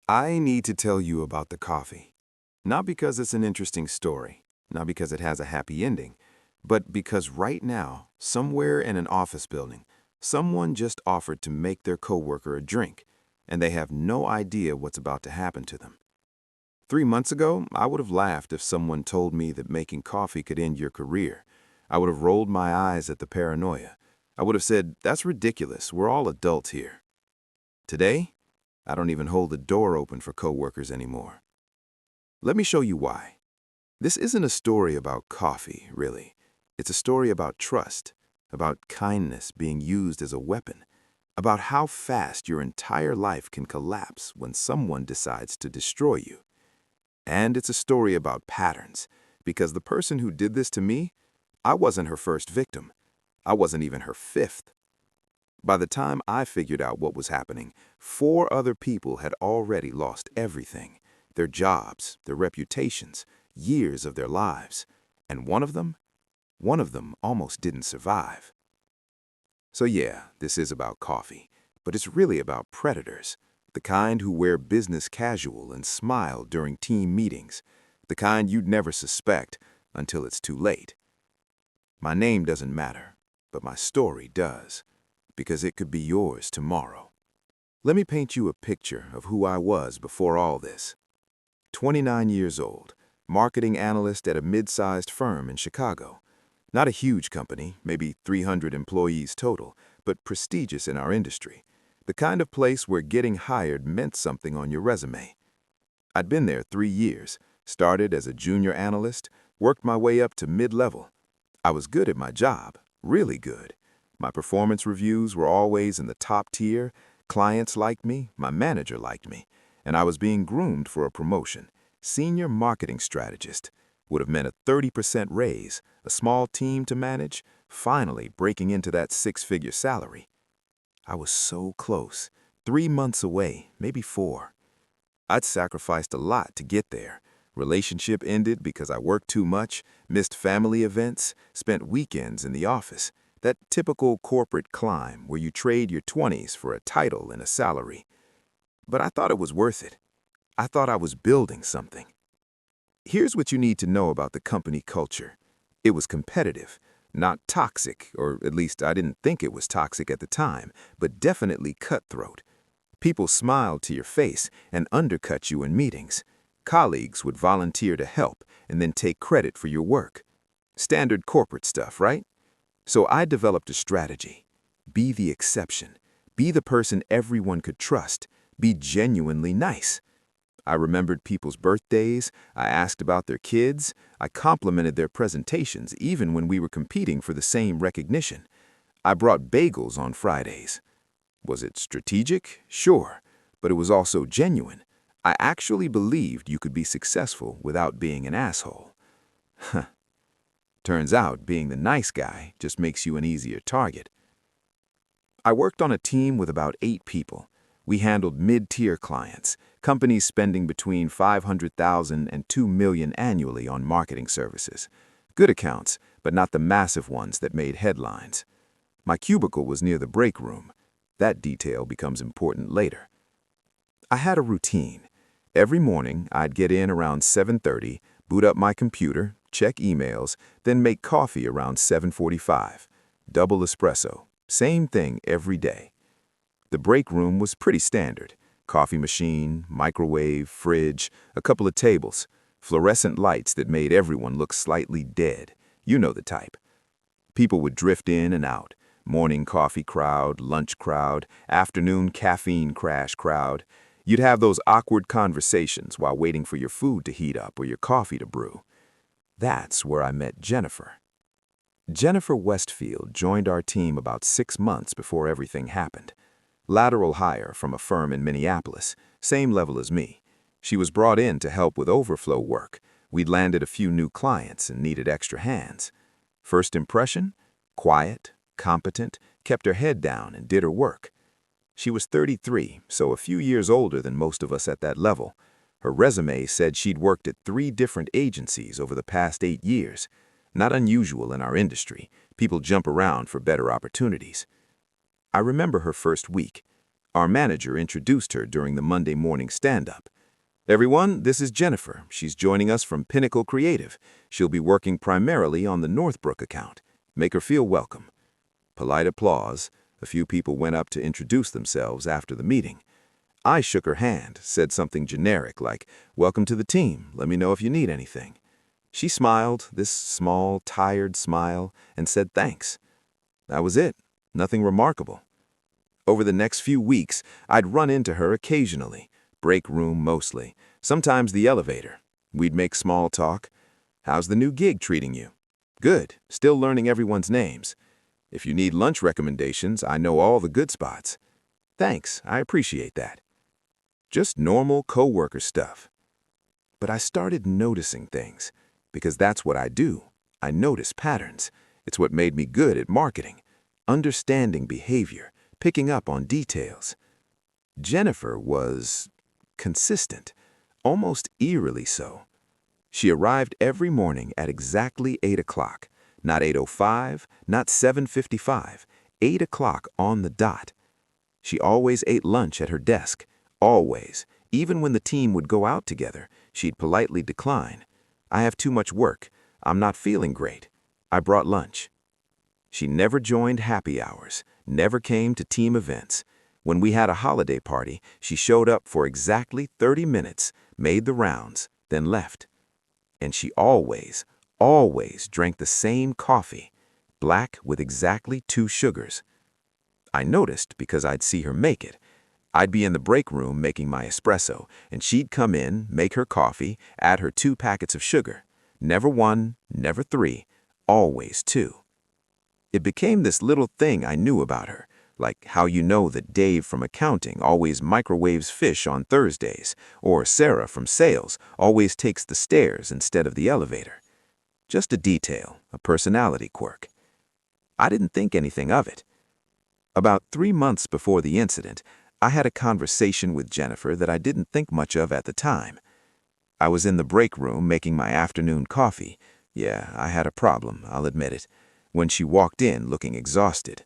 I need to tell you about the coffee. Not because it's an interesting story, not because it has a happy ending, but because right now, somewhere in an office building, someone just offered to make their coworker a drink, and they have no idea what's about to happen to them. 3 months ago, I would have laughed if someone told me that making coffee could end your career. I would have rolled my eyes at the paranoia. I would have said, "That's ridiculous. We're all adults here." Today, I don't even hold the door open for coworkers anymore. Let me show you why. This isn't a story about coffee, really. It's a story about trust, about kindness being used as a weapon, about how fast your entire life can collapse when someone decides to destroy you. And it's a story about patterns, because the person who did this to me, I wasn't her first victim. I wasn't even her fifth. By the time I figured out what was happening, 4 other people had already lost everything: their jobs, their reputations, years of their lives. And one of them almost didn't survive. So yeah, this is about coffee, but it's really about predators. The kind who wear business casual and smile during team meetings. The kind you'd never suspect until it's too late. My name doesn't matter, but my story does, because it could be yours tomorrow. Let me paint you a picture of who I was before all this. 29 years old, marketing analyst at a mid-sized firm in Chicago. Not a huge company, maybe 300 employees total, but prestigious in our industry. The kind of place where getting hired meant something on your resume. I'd been there 3 years, started as a junior analyst, worked my way up to mid-level. I was good at my job, really good. My performance reviews were always in the top tier, clients liked me, my manager liked me, and I was being groomed for a promotion. Senior marketing strategist would have meant a 30% raise, a small team to manage, finally breaking into that six-figure salary. I was so close, 3 months away, maybe 4. I'd sacrificed a lot to get there. Relationship ended because I worked too much, missed family events, spent weekends in the office. That typical corporate climb where you trade your 20s for a title and a salary. But I thought it was worth it. I thought I was building something. Here's what you need to know about the company culture. It was competitive, not toxic, or at least I didn't think it was toxic at the time, but definitely cutthroat. People smiled to your face and undercut you in meetings. Colleagues would volunteer to help and then take credit for your work. Standard corporate stuff, right? So I developed a strategy. Be the exception. Be the person everyone could trust. Be genuinely nice. I remembered people's birthdays, I asked about their kids, I complimented their presentations even when we were competing for the same recognition. I brought bagels on Fridays. Was it strategic? Sure, but it was also genuine. I actually believed you could be successful without being an asshole. Huh. Turns out being the nice guy just makes you an easier target. I worked on a team with about 8 people. We handled mid-tier clients, companies spending between $500,000 and $2 million annually on marketing services. Good accounts, but not the massive ones that made headlines. My cubicle was near the break room. That detail becomes important later. I had a routine. Every morning, I'd get in around 7:30, boot up my computer, check emails, then make coffee around 7:45. Double espresso. Same thing every day. The break room was pretty standard. Coffee machine, microwave, fridge, a couple of tables, fluorescent lights that made everyone look slightly dead. You know the type. People would drift in and out. Morning coffee crowd, lunch crowd, afternoon caffeine crash crowd. You'd have those awkward conversations while waiting for your food to heat up or your coffee to brew. That's where I met Jennifer. Jennifer Westfield joined our team about 6 months before everything happened. Lateral hire from a firm in Minneapolis, same level as me. She was brought in to help with overflow work. We'd landed a few new clients and needed extra hands. First impression? Quiet, competent, kept her head down and did her work. She was 33, so a few years older than most of us at that level. Her resume said she'd worked at 3 different agencies over the past 8 years. Not unusual in our industry. People jump around for better opportunities. I remember her first week. Our manager introduced her during the Monday morning stand-up. "Everyone, this is Jennifer. She's joining us from Pinnacle Creative. She'll be working primarily on the Northbrook account. Make her feel welcome." Polite applause. A few people went up to introduce themselves after the meeting. I shook her hand, said something generic like, "Welcome to the team. Let me know if you need anything." She smiled, this small, tired smile, and said thanks. That was it. Nothing remarkable. Over the next few weeks, I'd run into her occasionally, break room mostly, sometimes the elevator. We'd make small talk. "How's the new gig treating you?" "Good, still learning everyone's names." "If you need lunch recommendations, I know all the good spots." "Thanks, I appreciate that." Just normal coworker stuff. But I started noticing things, because that's what I do. I notice patterns. It's what made me good at marketing, understanding behavior, picking up on details. Jennifer was consistent, almost eerily so. She arrived every morning at exactly 8 o'clock, not 8:05, not 7:55, 8 o'clock on the dot. She always ate lunch at her desk, always. Even when the team would go out together, she'd politely decline. "I have too much work. I'm not feeling great. I brought lunch." She never joined happy hours, never came to team events. When we had a holiday party, she showed up for exactly 30 minutes, made the rounds, then left. And she always drank the same coffee, black with exactly 2 sugars. I noticed because I'd see her make it. I'd be in the break room making my espresso, and she'd come in, make her coffee, add her 2 packets of sugar. Never 1, never 3, always 2. It became this little thing I knew about her, like how you know that Dave from accounting always microwaves fish on Thursdays, or Sarah from sales always takes the stairs instead of the elevator. Just a detail, a personality quirk. I didn't think anything of it. About 3 months before the incident, I had a conversation with Jennifer that I didn't think much of at the time. I was in the break room making my afternoon coffee. Yeah, I had a problem, I'll admit it, when she walked in looking exhausted.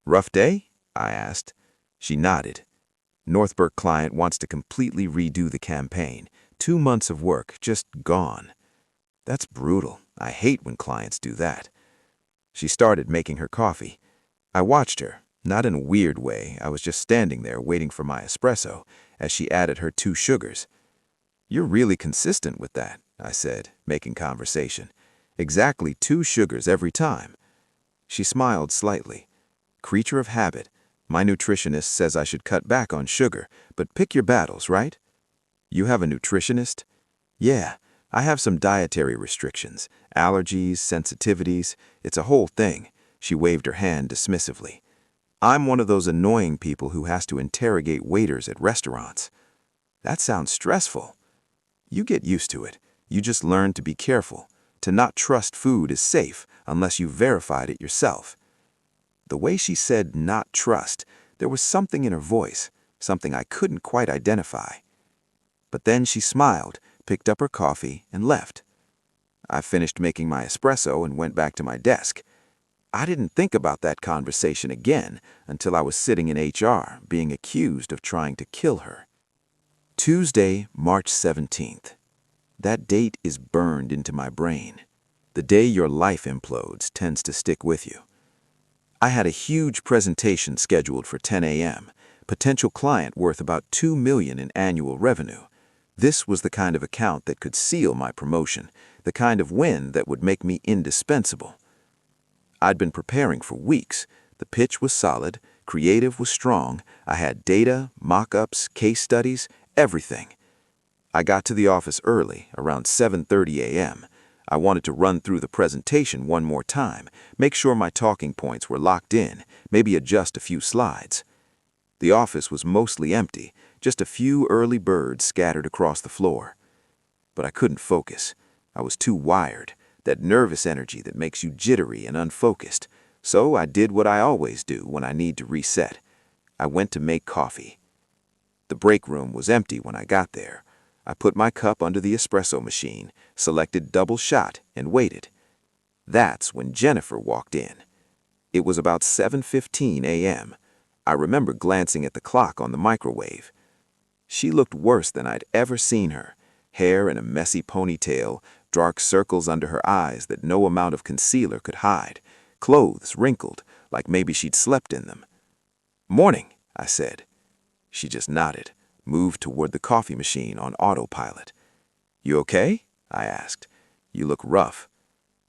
"Rough day?" I asked. She nodded. "Northbrook client wants to completely redo the campaign. 2 months of work, just gone." That's brutal. I hate when clients do that. She started making her coffee. I watched her, not in a weird way. I was just standing there waiting for my espresso as she added her 2 sugars. "You're really consistent with that," I said, making conversation. "Exactly 2 sugars every time." She smiled slightly. "Creature of habit. My nutritionist says I should cut back on sugar, but pick your battles, right?" "You have a nutritionist?" "Yeah, I have some dietary restrictions, allergies, sensitivities. It's a whole thing." She waved her hand dismissively. "I'm one of those annoying people who has to interrogate waiters at restaurants." "That sounds stressful." "You get used to it. You just learn to be careful, to not trust food is safe unless you've verified it yourself." The way she said "not trust," there was something in her voice, something I couldn't quite identify. But then she smiled, picked up her coffee, and left. I finished making my espresso and went back to my desk. I didn't think about that conversation again until I was sitting in HR, being accused of trying to kill her. Tuesday, March 17th. That date is burned into my brain. The day your life implodes tends to stick with you. I had a huge presentation scheduled for 10 a.m., potential client worth about $2 million in annual revenue. This was the kind of account that could seal my promotion, the kind of win that would make me indispensable. I'd been preparing for weeks. The pitch was solid, creative was strong, I had data, mock-ups, case studies, everything. I got to the office early, around 7:30 a.m. I wanted to run through the presentation one more time, make sure my talking points were locked in, maybe adjust a few slides. The office was mostly empty, just a few early birds scattered across the floor. But I couldn't focus. I was too wired, that nervous energy that makes you jittery and unfocused. So I did what I always do when I need to reset. I went to make coffee. The break room was empty when I got there. I put my cup under the espresso machine, selected double shot, and waited. That's when Jennifer walked in. It was about 7:15 a.m. I remember glancing at the clock on the microwave. She looked worse than I'd ever seen her. Hair in a messy ponytail, dark circles under her eyes that no amount of concealer could hide, clothes wrinkled, like maybe she'd slept in them. "Morning," I said. She just nodded, moved toward the coffee machine on autopilot. "You okay?" I asked. "You look rough."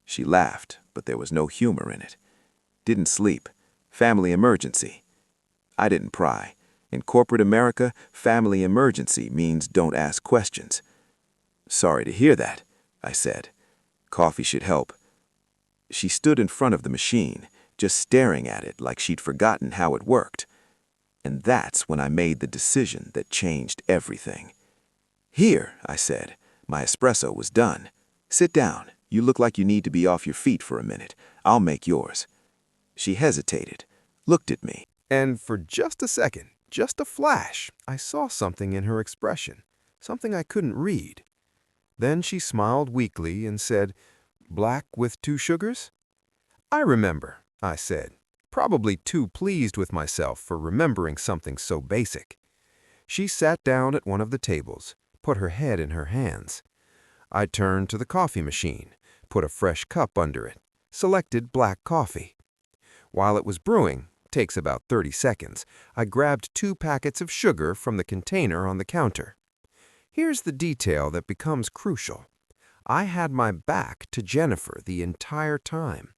She laughed, but there was no humor in it. "Didn't sleep. Family emergency." I didn't pry. In corporate America, family emergency means don't ask questions. "Sorry to hear that," I said. "Coffee should help." She stood in front of the machine, just staring at it like she'd forgotten how it worked. And that's when I made the decision that changed everything. "Here," I said. My espresso was done. "Sit down. You look like you need to be off your feet for a minute. I'll make yours." She hesitated, looked at me. And for just a second, just a flash, I saw something in her expression, something I couldn't read. Then she smiled weakly and said, "Black with 2 sugars?" "I remember," I said, probably too pleased with myself for remembering something so basic. She sat down at one of the tables, put her head in her hands. I turned to the coffee machine, put a fresh cup under it, selected black coffee. While it was brewing, takes about 30 seconds, I grabbed 2 packets of sugar from the container on the counter. Here's the detail that becomes crucial. I had my back to Jennifer the entire time.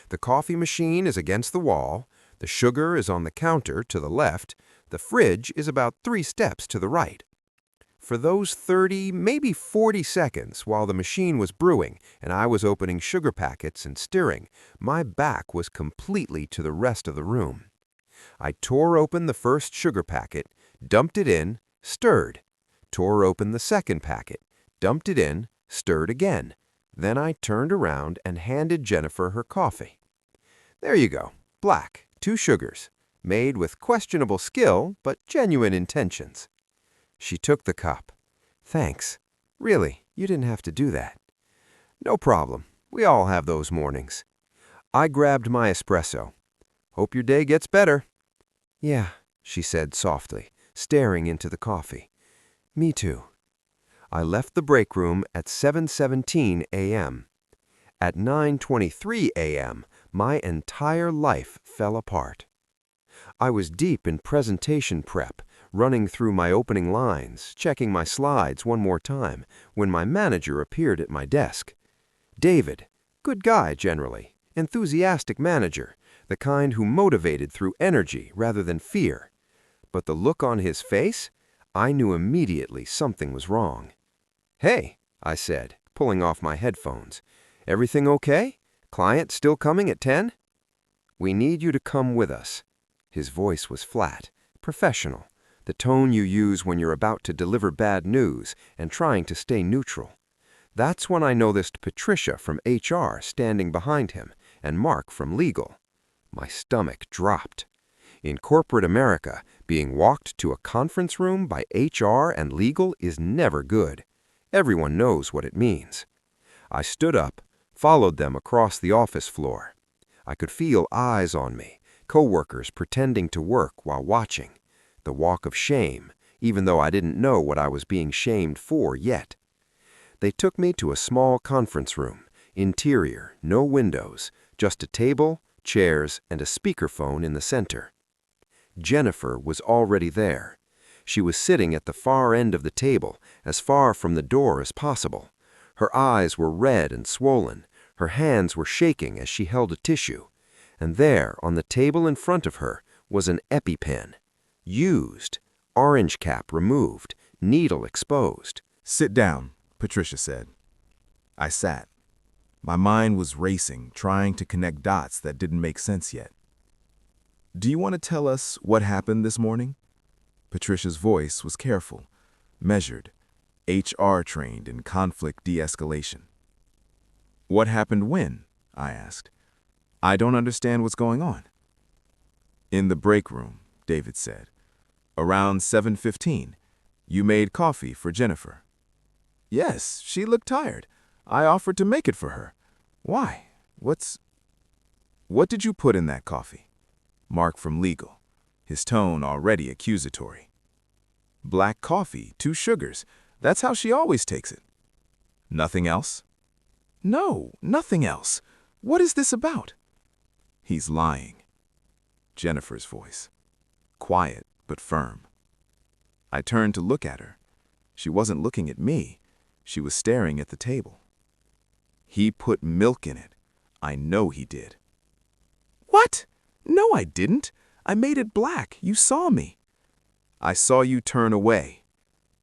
The coffee machine is against the wall, the sugar is on the counter to the left, the fridge is about 3 steps to the right. For those 30, maybe 40 seconds while the machine was brewing and I was opening sugar packets and stirring, my back was completely to the rest of the room. I tore open the first sugar packet, dumped it in, stirred. Tore open the second packet, dumped it in, stirred again. Then I turned around and handed Jennifer her coffee. "There you go, black, 2 sugars, made with questionable skill but genuine intentions." She took the cup. "Thanks. Really, you didn't have to do that." "No problem. We all have those mornings." I grabbed my espresso. "Hope your day gets better." "Yeah," she said softly, staring into the coffee. "Me too." I left the break room at 7:17 a.m. At 9:23 a.m., my entire life fell apart. I was deep in presentation prep, running through my opening lines, checking my slides one more time, when my manager appeared at my desk. David, good guy generally, enthusiastic manager, the kind who motivated through energy rather than fear. But the look on his face, I knew immediately something was wrong. "Hey," I said, pulling off my headphones. "Everything okay? Client still coming at 10? "We need you to come with us." His voice was flat, professional, the tone you use when you're about to deliver bad news and trying to stay neutral. That's when I noticed Patricia from HR standing behind him and Mark from legal. My stomach dropped. In corporate America, being walked to a conference room by HR and legal is never good. Everyone knows what it means. I stood up, followed them across the office floor. I could feel eyes on me, coworkers pretending to work while watching. The walk of shame, even though I didn't know what I was being shamed for yet. They took me to a small conference room, interior, no windows, just a table, chairs, and a speakerphone in the center. Jennifer was already there. She was sitting at the far end of the table, as far from the door as possible. Her eyes were red and swollen. Her hands were shaking as she held a tissue. And there, on the table in front of her, was an EpiPen. Used, orange cap removed, needle exposed. "Sit down," Patricia said. I sat. My mind was racing, trying to connect dots that didn't make sense yet. "Do you want to tell us what happened this morning?" Patricia's voice was careful, measured, HR trained in conflict de-escalation. "What happened when?" I asked. "I don't understand what's going on." "In the break room," David said. "Around 7:15, you made coffee for Jennifer." "Yes, she looked tired. I offered to make it for her." "Why? What did you put in that coffee?" Mark from legal. his tone already accusatory. Black coffee, 2 sugars. That's how she always takes it. Nothing else? No, nothing else. What is this about? He's lying. Jennifer's voice. Quiet, but firm. I turned to look at her. She wasn't looking at me. She was staring at the table. He put milk in it. I know he did. What? No, I didn't. I made it black. You saw me. I saw you turn away.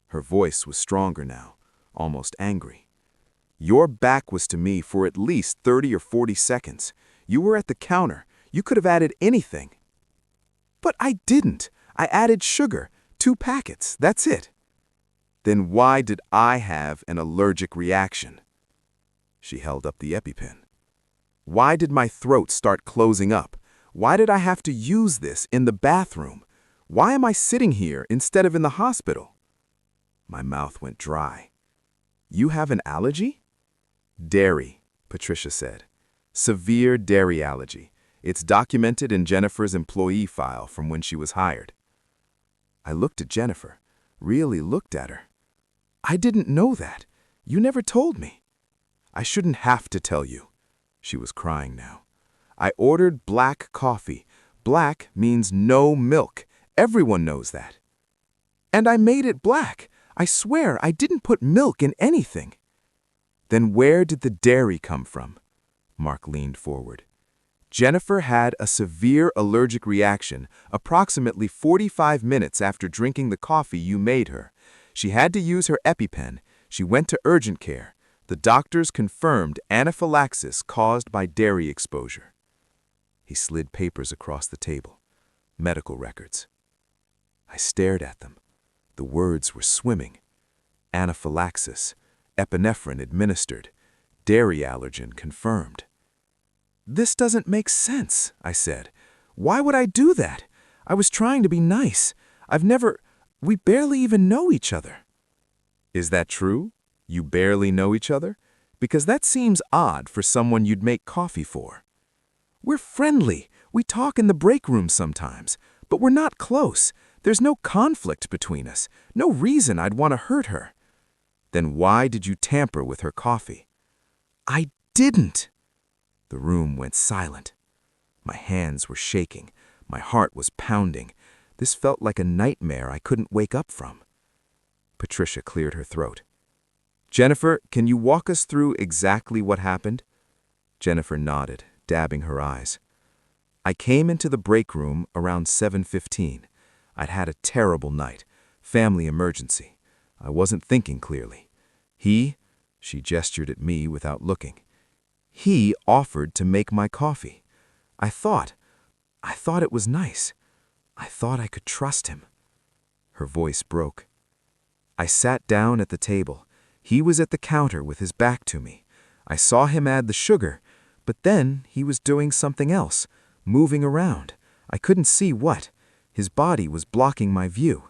Her voice was stronger now, almost angry. Your back was to me for at least 30 or 40 seconds. You were at the counter. You could have added anything. But I didn't. I added sugar, 2 packets. That's it. Then why did I have an allergic reaction? She held up the EpiPen. Why did my throat start closing up? Why did I have to use this in the bathroom? Why am I sitting here instead of in the hospital? My mouth went dry. You have an allergy? Dairy, Patricia said. Severe dairy allergy. It's documented in Jennifer's employee file from when she was hired. I looked at Jennifer, really looked at her. I didn't know that. You never told me. I shouldn't have to tell you. She was crying now. I ordered black coffee. Black means no milk. Everyone knows that. And I made it black. I swear I didn't put milk in anything. Then where did the dairy come from? Mark leaned forward. Jennifer had a severe allergic reaction approximately 45 minutes after drinking the coffee you made her. She had to use her EpiPen. She went to urgent care. The doctors confirmed anaphylaxis caused by dairy exposure. He slid papers across the table. Medical records. I stared at them. The words were swimming. Anaphylaxis, epinephrine administered, dairy allergen confirmed. This doesn't make sense, I said. Why would I do that? I was trying to be nice. We barely even know each other. Is that true? You barely know each other? Because that seems odd for someone you'd make coffee for. We're friendly. We talk in the break room sometimes, but we're not close. There's no conflict between us. No reason I'd want to hurt her. Then why did you tamper with her coffee? I didn't. The room went silent. My hands were shaking. My heart was pounding. This felt like a nightmare I couldn't wake up from. Patricia cleared her throat. Jennifer, can you walk us through exactly what happened? Jennifer nodded, dabbing her eyes. I came into the break room around 7:15. I'd had a terrible night. Family emergency. I wasn't thinking clearly. She gestured at me without looking. He offered to make my coffee. I thought it was nice. I thought I could trust him. Her voice broke. I sat down at the table. He was at the counter with his back to me. I saw him add the sugar, but then he was doing something else, moving around. I couldn't see what. His body was blocking my view.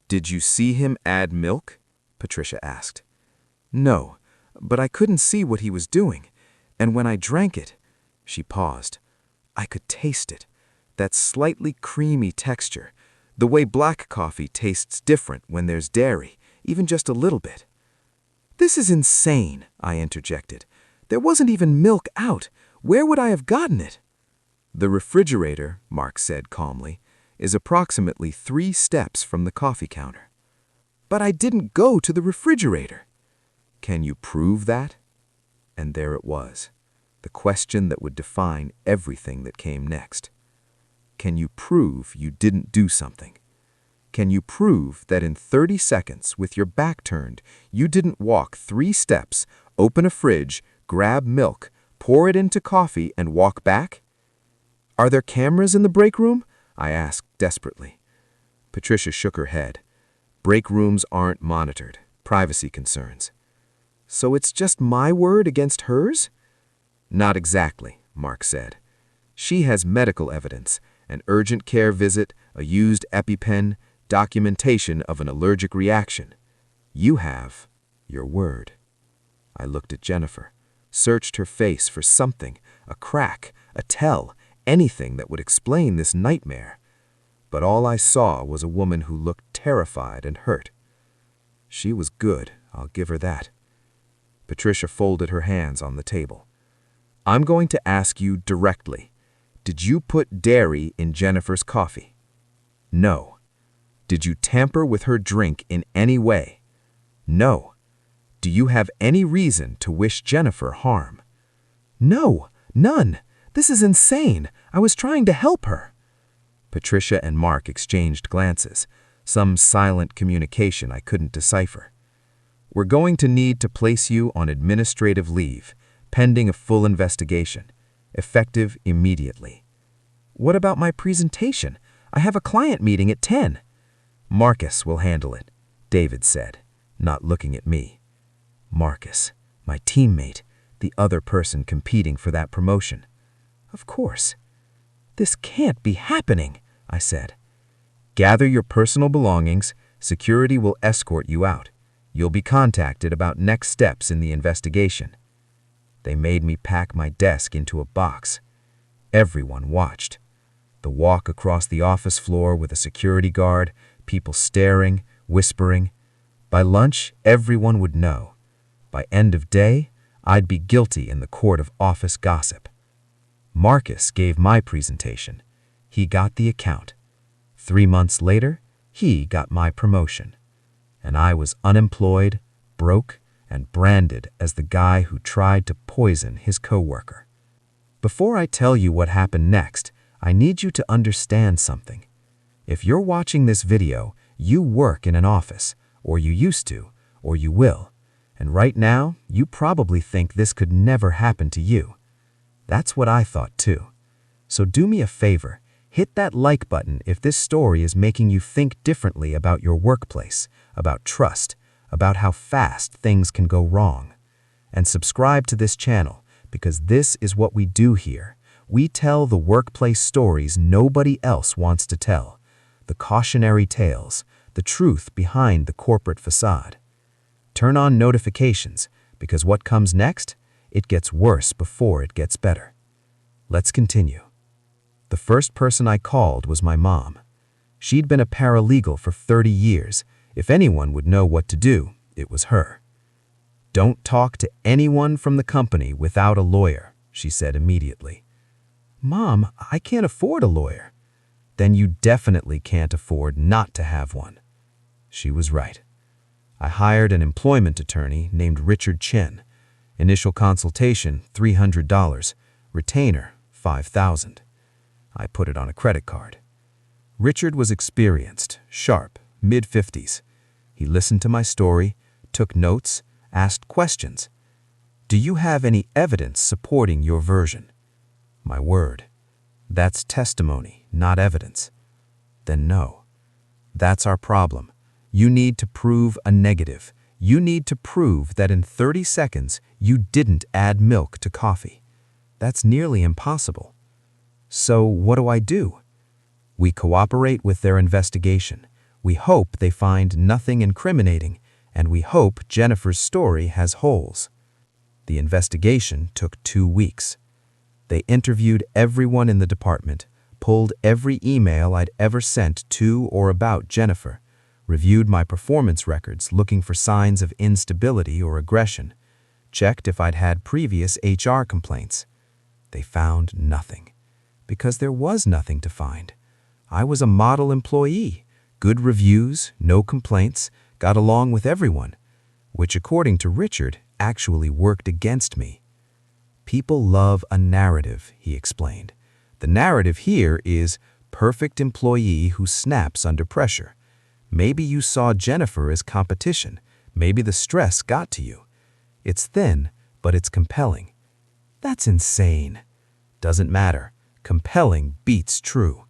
Did you see him add milk? Patricia asked. No, but I couldn't see what he was doing. And when I drank it, she paused. I could taste it. That slightly creamy texture. The way black coffee tastes different when there's dairy, even just a little bit. This is insane, I interjected. There wasn't even milk out. Where would I have gotten it? The refrigerator, Mark said calmly, is approximately 3 steps from the coffee counter. But I didn't go to the refrigerator. Can you prove that? And there it was, the question that would define everything that came next. Can you prove you didn't do something? Can you prove that in 30 seconds, with your back turned, you didn't walk 3 steps, open a fridge, grab milk, pour it into coffee, and walk back? Are there cameras in the break room? I asked desperately. Patricia shook her head. Break rooms aren't monitored. Privacy concerns. So it's just my word against hers? Not exactly, Mark said. She has medical evidence, an urgent care visit, a used EpiPen, documentation of an allergic reaction. You have your word. I looked at Jennifer, searched her face for something, a crack, a tell, anything that would explain this nightmare. but all I saw was a woman who looked terrified and hurt. She was good, I'll give her that. Patricia folded her hands on the table. I'm going to ask you directly. Did you put dairy in Jennifer's coffee? No. Did you tamper with her drink in any way? No. Do you have any reason to wish Jennifer harm? No, none. This is insane. I was trying to help her. Patricia and Mark exchanged glances, some silent communication I couldn't decipher. We're going to need to place you on administrative leave, pending a full investigation, effective immediately. What about my presentation? I have a client meeting at 10. Marcus will handle it, David said, not looking at me. Marcus, my teammate, the other person competing for that promotion. Of course. This can't be happening, I said. Gather your personal belongings. Security will escort you out. You'll be contacted about next steps in the investigation. They made me pack my desk into a box. Everyone watched. The walk across the office floor with a security guard, people staring, whispering. By lunch, everyone would know. By end of day, I'd be guilty in the court of office gossip. Marcus gave my presentation. He got the account. 3 months later, he got my promotion. And I was unemployed, broke, and branded as the guy who tried to poison his coworker. Before I tell you what happened next, I need you to understand something. If you're watching this video, you work in an office, or you used to, or you will. And right now, you probably think this could never happen to you. That's what I thought too. So do me a favor, hit that like button if this story is making you think differently about your workplace, about trust, about how fast things can go wrong. And subscribe to this channel, because this is what we do here. We tell the workplace stories nobody else wants to tell. The cautionary tales, the truth behind the corporate facade. Turn on notifications, because what comes next, it gets worse before it gets better. Let's continue. The first person I called was my mom. She'd been a paralegal for 30 years. If anyone would know what to do, it was her. Don't talk to anyone from the company without a lawyer, she said immediately. Mom, I can't afford a lawyer. Then you definitely can't afford not to have one. She was right. I hired an employment attorney named Richard Chen. Initial consultation, $300. Retainer, $5,000. I put it on a credit card. Richard was experienced, sharp, mid-50s. He listened to my story, took notes, asked questions. Do you have any evidence supporting your version? My word. That's testimony, not evidence. Then no. That's our problem. You need to prove a negative. You need to prove that in 30 seconds you didn't add milk to coffee. That's nearly impossible. So what do? We cooperate with their investigation. We hope they find nothing incriminating, and we hope Jennifer's story has holes. The investigation took 2 weeks. They interviewed everyone in the department, pulled every email I'd ever sent to or about Jennifer, reviewed my performance records looking for signs of instability or aggression, checked if I'd had previous HR complaints. They found nothing, because there was nothing to find. I was a model employee, good reviews, no complaints, got along with everyone, which according to Richard actually worked against me. People love a narrative, he explained. The narrative here is perfect employee who snaps under pressure. Maybe you saw Jennifer as competition. Maybe the stress got to you. It's thin, but it's compelling. That's insane. Doesn't matter. Compelling beats true.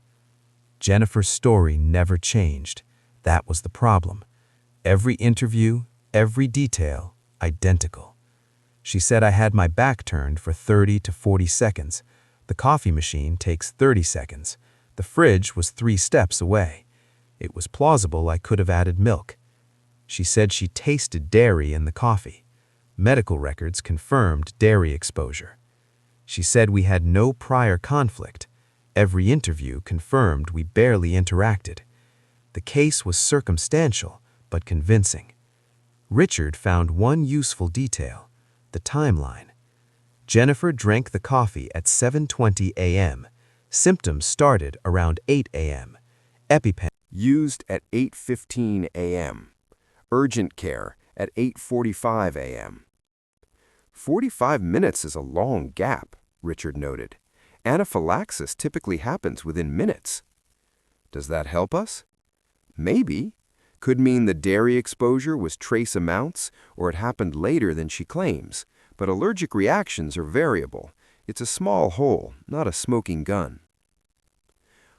Jennifer's story never changed. That was the problem. Every interview, every detail, identical. She said I had my back turned for 30 to 40 seconds. The coffee machine takes 30 seconds. The fridge was 3 steps away. It was plausible I could have added milk. She said she tasted dairy in the coffee. Medical records confirmed dairy exposure. She said we had no prior conflict. Every interview confirmed we barely interacted. The case was circumstantial, but convincing. Richard found one useful detail: the timeline. Jennifer drank the coffee at 7:20 a.m. Symptoms started around 8 a.m. EpiPen Used at 8:15 a.m. Urgent care at 8:45 a.m. 45 minutes is a long gap, Richard noted. Anaphylaxis typically happens within minutes. Does that help us? Maybe. Could mean the dairy exposure was trace amounts or it happened later than she claims. But allergic reactions are variable. It's a small hole, not a smoking gun.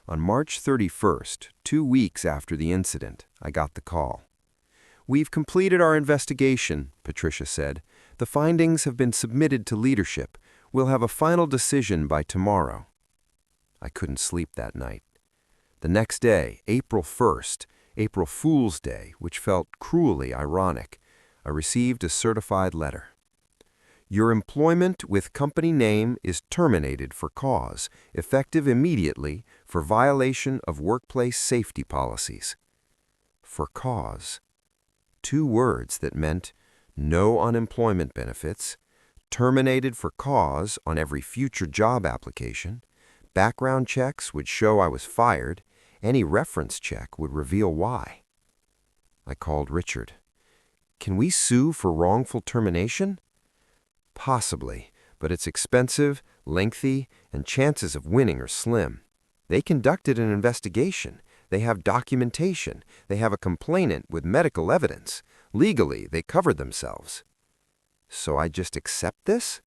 On March 31st, 2 weeks after the incident, I got the call. "We've completed our investigation," Patricia said. "The findings have been submitted to leadership. We'll have a final decision by tomorrow." I couldn't sleep that night. The next day, April 1st, April Fool's Day, which felt cruelly ironic, I received a certified letter. "Your employment with company name is terminated for cause, effective immediately for violation of workplace safety policies." For cause. 2 words that meant no unemployment benefits, terminated for cause on every future job application, background checks would show I was fired, any reference check would reveal why. I called Richard. "Can we sue for wrongful termination?" "Possibly, but it's expensive, lengthy, and chances of winning are slim. They conducted an investigation. They have documentation. They have a complainant with medical evidence. Legally, they covered themselves." So I just accept this?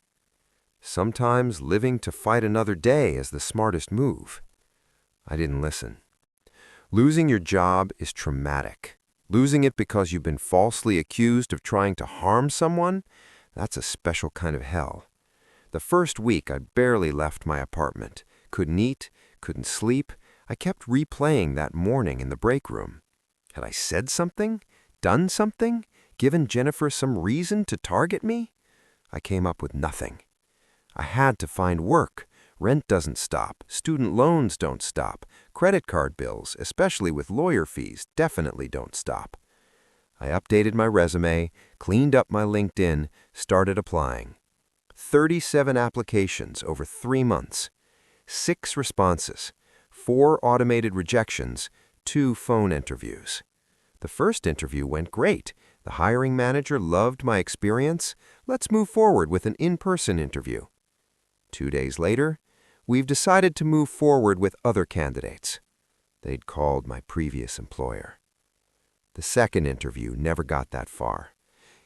Sometimes living to fight another day is the smartest move. I didn't listen. Losing your job is traumatic. Losing it because you've been falsely accused of trying to harm someone? That's a special kind of hell. The first week, I barely left my apartment. Couldn't eat, couldn't sleep. I kept replaying that morning in the break room. Had I said something? Done something? Given Jennifer some reason to target me? I came up with nothing. I had to find work. Rent doesn't stop. Student loans don't stop. Credit card bills, especially with lawyer fees, definitely don't stop. I updated my resume, cleaned up my LinkedIn, started applying. 37 applications over 3 months. 6 responses. 4 automated rejections. 2 phone interviews. The first interview went great. The hiring manager loved my experience. Let's move forward with an in-person interview. 2 days later, we've decided to move forward with other candidates. They'd called my previous employer. The second interview never got that far.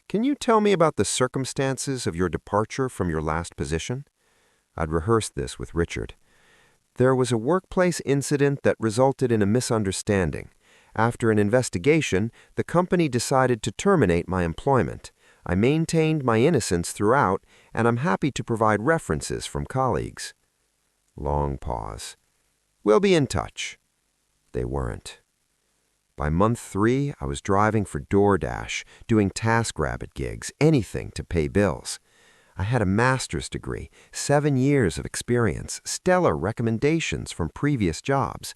"Can you tell me about the circumstances of your departure from your last position?" I'd rehearsed this with Richard. "There was a workplace incident that resulted in a misunderstanding. After an investigation, the company decided to terminate my employment. I maintained my innocence throughout, and I'm happy to provide references from colleagues." Long pause. "We'll be in touch." They weren't. By month 3, I was driving for DoorDash, doing TaskRabbit gigs, anything to pay bills. I had a master's degree, 7 years of experience, stellar recommendations from previous jobs,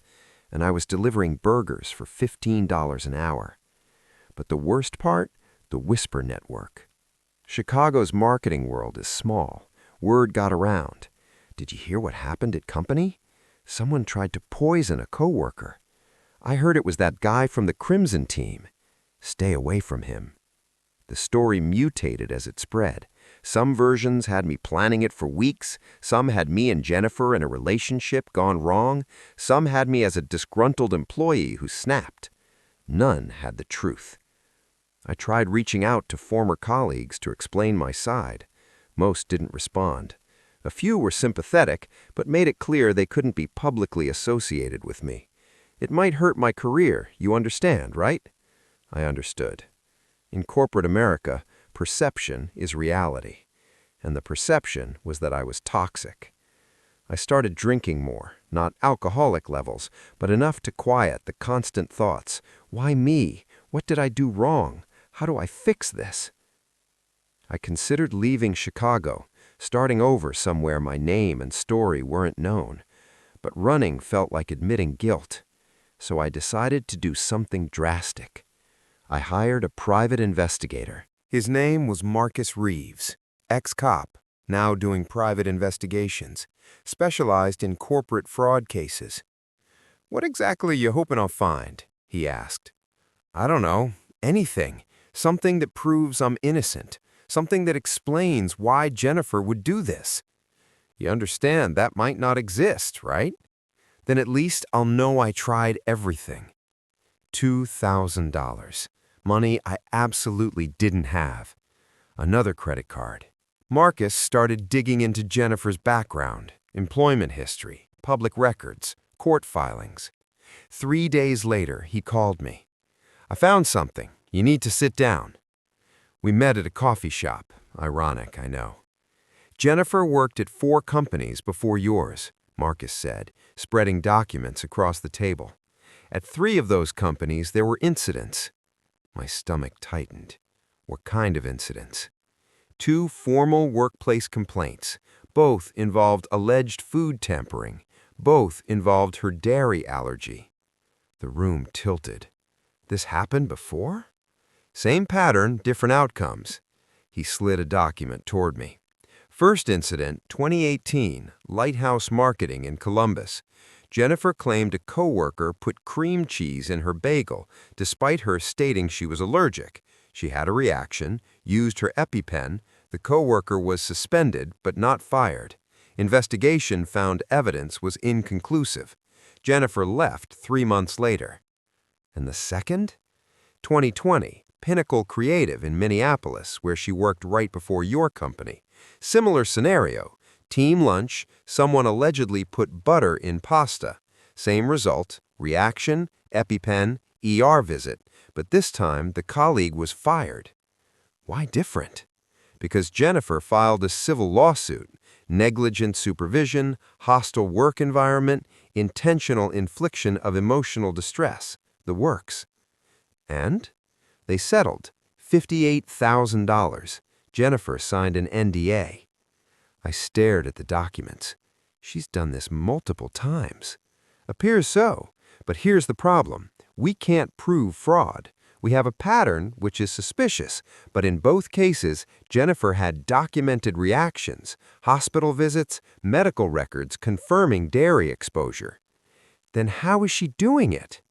and I was delivering burgers for $15 an hour. But the worst part? The whisper network. Chicago's marketing world is small. Word got around. "Did you hear what happened at company? Someone tried to poison a coworker. I heard it was that guy from the Crimson team. Stay away from him." The story mutated as it spread. Some versions had me planning it for weeks. Some had me and Jennifer in a relationship gone wrong. Some had me as a disgruntled employee who snapped. None had the truth. I tried reaching out to former colleagues to explain my side. Most didn't respond. A few were sympathetic, but made it clear they couldn't be publicly associated with me. It might hurt my career, you understand, right? I understood. In corporate America, perception is reality. And the perception was that I was toxic. I started drinking more, not alcoholic levels, but enough to quiet the constant thoughts. Why me? What did I do wrong? How do I fix this? I considered leaving Chicago, starting over somewhere my name and story weren't known. but running felt like admitting guilt. So I decided to do something drastic. I hired a private investigator. His name was Marcus Reeves, ex-cop, now doing private investigations, specialized in corporate fraud cases. "What exactly are you hoping I'll find?" he asked. "I don't know. Anything. Something that proves I'm innocent. Something that explains why Jennifer would do this." "You understand that might not exist, right?" "Then at least I'll know I tried everything." $2,000. Money I absolutely didn't have. Another credit card. Marcus started digging into Jennifer's background, employment history, public records, court filings. 3 days later, he called me. "I found something. You need to sit down." We met at a coffee shop. Ironic, I know. "Jennifer worked at 4 companies before yours," Marcus said, spreading documents across the table. "At 3 of those companies, there were incidents." My stomach tightened. What kind of incidents? 2 formal workplace complaints. Both involved alleged food tampering. Both involved her dairy allergy. The room tilted. This happened before? Same pattern, different outcomes. He slid a document toward me. First incident, 2018, Lighthouse Marketing in Columbus. Jennifer claimed a coworker put cream cheese in her bagel, despite her stating she was allergic. She had a reaction, used her EpiPen. The coworker was suspended, but not fired. Investigation found evidence was inconclusive. Jennifer left 3 months later. And the second? 2020, Pinnacle Creative in Minneapolis, where she worked right before your company. Similar scenario. Team lunch, someone allegedly put butter in pasta. Same result, reaction, EpiPen, ER visit, but this time the colleague was fired. Why different? Because Jennifer filed a civil lawsuit, negligent supervision, hostile work environment, intentional infliction of emotional distress, the works. And? They settled, $58,000. Jennifer signed an NDA. I stared at the documents. She's done this multiple times. Appears so, but here's the problem. We can't prove fraud. We have a pattern which is suspicious, but in both cases, Jennifer had documented reactions, hospital visits, medical records confirming dairy exposure. Then how is she doing it?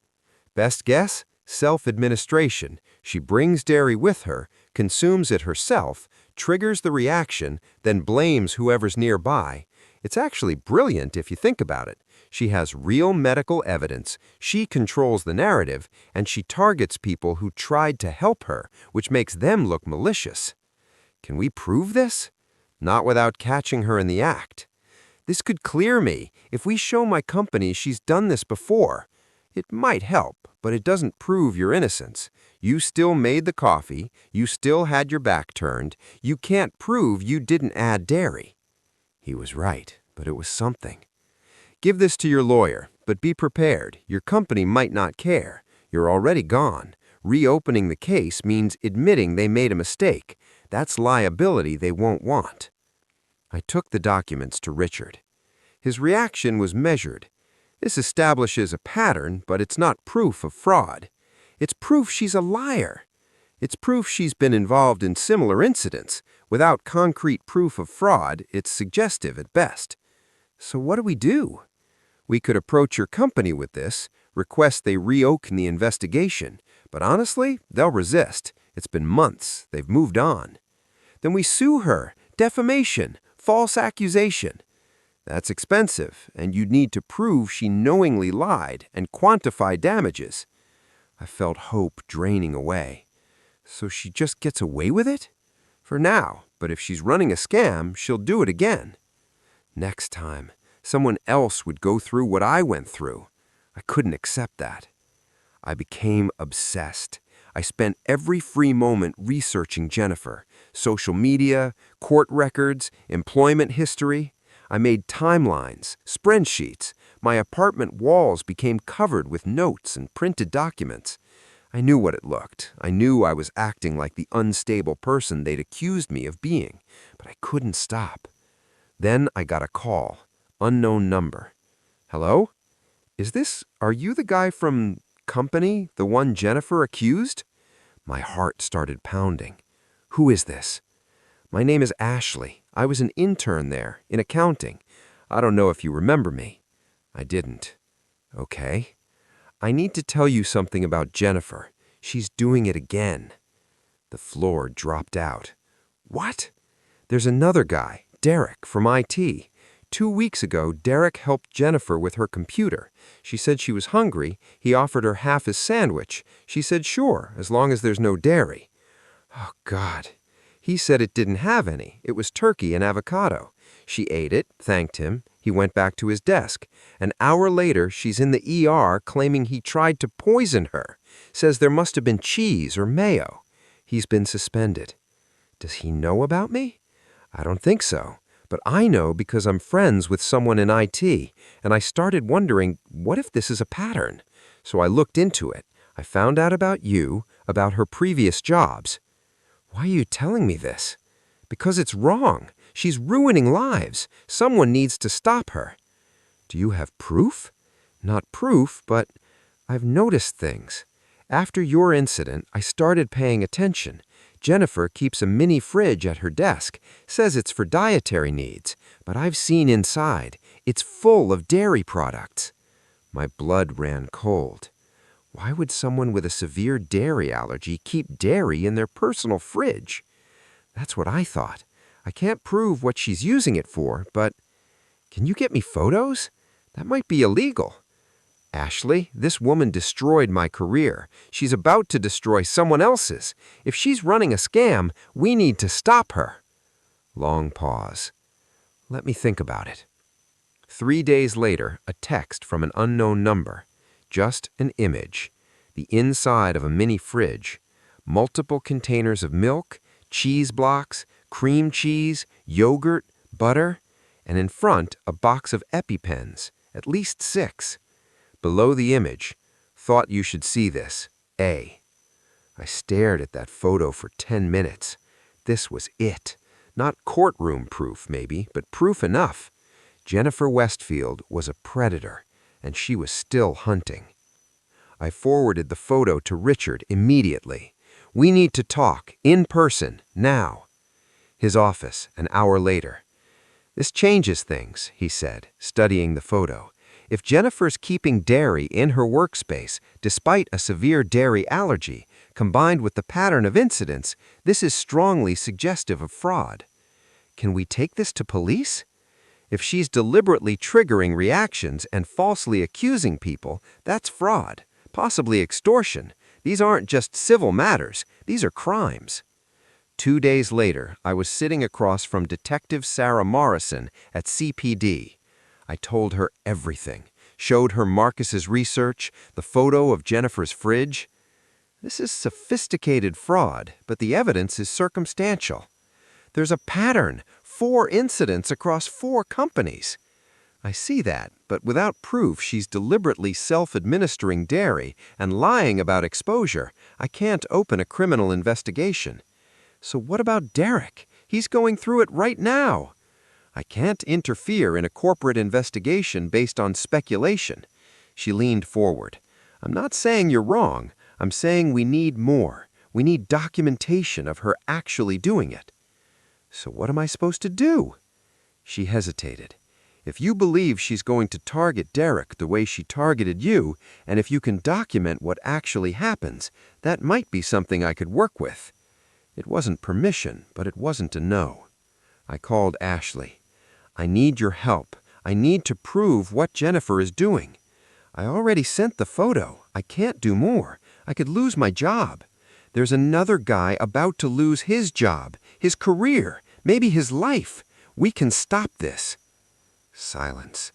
Best guess? Self-administration. She brings dairy with her, consumes it herself, triggers the reaction, then blames whoever's nearby. It's actually brilliant if you think about it. She has real medical evidence, she controls the narrative, and she targets people who tried to help her, which makes them look malicious. Can we prove this? Not without catching her in the act. This could clear me. If we show my company she's done this before, it might help, but it doesn't prove your innocence. You still made the coffee, you still had your back turned, you can't prove you didn't add dairy. He was right, but it was something. Give this to your lawyer, but be prepared. Your company might not care. You're already gone. Reopening the case means admitting they made a mistake. That's liability they won't want. I took the documents to Richard. His reaction was measured. This establishes a pattern, but it's not proof of fraud. It's proof she's a liar. It's proof she's been involved in similar incidents. Without concrete proof of fraud, it's suggestive at best. So what do we do? We could approach your company with this, request they reopen the investigation, but honestly, they'll resist. It's been months. They've moved on. Then we sue her. Defamation. False accusation. That's expensive, and you'd need to prove she knowingly lied and quantify damages. I felt hope draining away. So she just gets away with it? For now, but if she's running a scam, she'll do it again. Next time, someone else would go through what I went through. I couldn't accept that. I became obsessed. I spent every free moment researching Jennifer, social media, court records, employment history. I made timelines, spreadsheets. My apartment walls became covered with notes and printed documents. I knew what it looked. I knew I was acting like the unstable person they'd accused me of being, but I couldn't stop. Then I got a call. Unknown number. Hello? Are you the guy from company, the one Jennifer accused? My heart started pounding. Who is this? My name is Ashley. I was an intern there, in accounting. I don't know if you remember me. I didn't. Okay. I need to tell you something about Jennifer. She's doing it again. The floor dropped out. What? There's another guy, Derek, from IT. 2 weeks ago, Derek helped Jennifer with her computer. She said she was hungry. He offered her half his sandwich. She said sure, as long as there's no dairy. Oh, God. He said it didn't have any. It was turkey and avocado. She ate it, thanked him. He went back to his desk. An hour later, she's in the ER claiming he tried to poison her. Says there must have been cheese or mayo. He's been suspended. Does he know about me? I don't think so. But I know because I'm friends with someone in IT, and I started wondering, what if this is a pattern? So I looked into it. I found out about you, about her previous jobs. Why are you telling me this? Because it's wrong. She's ruining lives. Someone needs to stop her. Do you have proof? Not proof, but I've noticed things. After your incident, I started paying attention. Jennifer keeps a mini fridge at her desk, says it's for dietary needs, but I've seen inside. It's full of dairy products. My blood ran cold. Why would someone with a severe dairy allergy keep dairy in their personal fridge? That's what I thought. I can't prove what she's using it for, but can you get me photos? That might be illegal. Ashley, this woman destroyed my career. She's about to destroy someone else's. If she's running a scam, we need to stop her. Long pause. Let me think about it. 3 days later, a text from an unknown number. Just an image. The inside of a mini fridge. Multiple containers of milk, cheese blocks, cream cheese, yogurt, butter, and in front, a box of EpiPens, at least 6. Below the image, thought you should see this, A. I stared at that photo for 10 minutes. This was it. Not courtroom proof, maybe, but proof enough. Jennifer Westfield was a predator, and she was still hunting. I forwarded the photo to Richard immediately. We need to talk, in person, now. His office, an hour later. This changes things, he said, studying the photo. If Jennifer's keeping dairy in her workspace, despite a severe dairy allergy, combined with the pattern of incidents, this is strongly suggestive of fraud. Can we take this to police? If she's deliberately triggering reactions and falsely accusing people, that's fraud, possibly extortion. These aren't just civil matters, these are crimes. 2 days later, I was sitting across from Detective Sarah Morrison at CPD. I told her everything, showed her Marcus's research, the photo of Jennifer's fridge. This is sophisticated fraud, but the evidence is circumstantial. There's a pattern, 4 incidents across 4 companies. I see that, but without proof she's deliberately self-administering dairy and lying about exposure, I can't open a criminal investigation. So what about Derek? He's going through it right now. I can't interfere in a corporate investigation based on speculation. She leaned forward. I'm not saying you're wrong. I'm saying we need more. We need documentation of her actually doing it. So what am I supposed to do? She hesitated. If you believe she's going to target Derek the way she targeted you, and if you can document what actually happens, that might be something I could work with. It wasn't permission, but it wasn't a no. I called Ashley. I need your help. I need to prove what Jennifer is doing. I already sent the photo. I can't do more. I could lose my job. There's another guy about to lose his job, his career, maybe his life. We can stop this. Silence.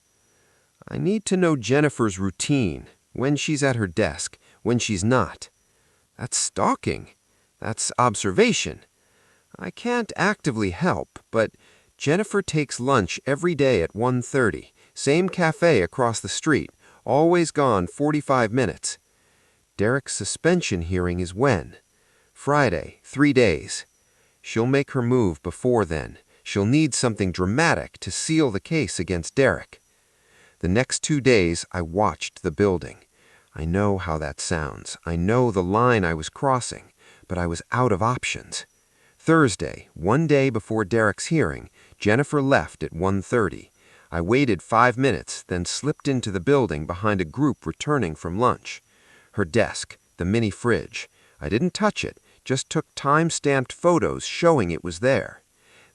I need to know Jennifer's routine, when she's at her desk, when she's not. That's stalking. That's observation. I can't actively help, but Jennifer takes lunch every day at 1:30, same cafe across the street, always gone 45 minutes. Derek's suspension hearing is when? Friday, 3 days. She'll make her move before then. She'll need something dramatic to seal the case against Derek. The next 2 days, I watched the building. I know how that sounds. I know the line I was crossing, but I was out of options. Thursday, 1 day before Derek's hearing, Jennifer left at 1:30. I waited 5 minutes, then slipped into the building behind a group returning from lunch. Her desk, the mini fridge. I didn't touch it, just took time-stamped photos showing it was there.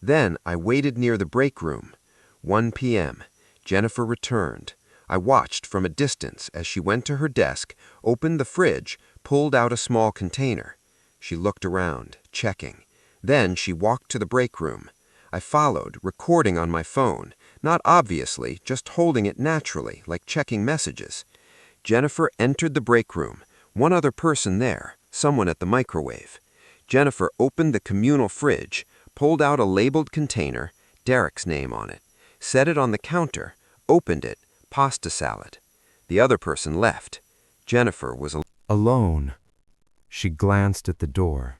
Then I waited near the break room. 1 p.m. Jennifer returned. I watched from a distance as she went to her desk, opened the fridge, pulled out a small container. She looked around, checking. Then she walked to the break room. I followed, recording on my phone, not obviously, just holding it naturally, like checking messages. Jennifer entered the break room. One other person there, someone at the microwave. Jennifer opened the communal fridge, pulled out a labeled container, Derek's name on it, set it on the counter, opened it, pasta salad. The other person left. Jennifer was Alone. She glanced at the door.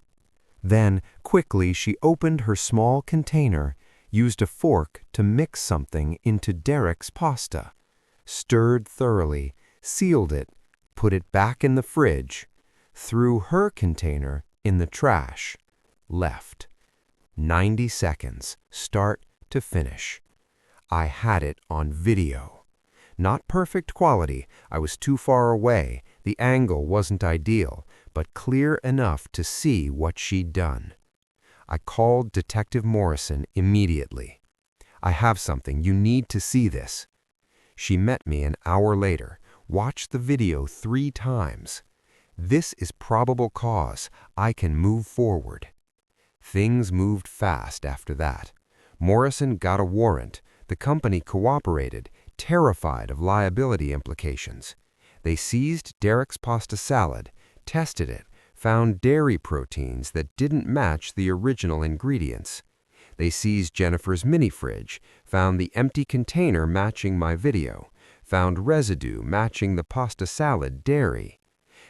Then, quickly, she opened her small container, used a fork to mix something into Derek's pasta, stirred thoroughly, sealed it, put it back in the fridge, threw her container in the trash, left. 90 seconds, start to finish. I had it on video. Not perfect quality, I was too far away, the angle wasn't ideal, but clear enough to see what she'd done. I called Detective Morrison immediately. "I have something, you need to see this." She met me an hour later, watched the video 3 times. "This is probable cause, I can move forward." Things moved fast after that. Morrison got a warrant. The company cooperated, terrified of liability implications. They seized Derek's pasta salad, tested it, found dairy proteins that didn't match the original ingredients. They seized Jennifer's mini fridge, found the empty container matching my video, found residue matching the pasta salad dairy.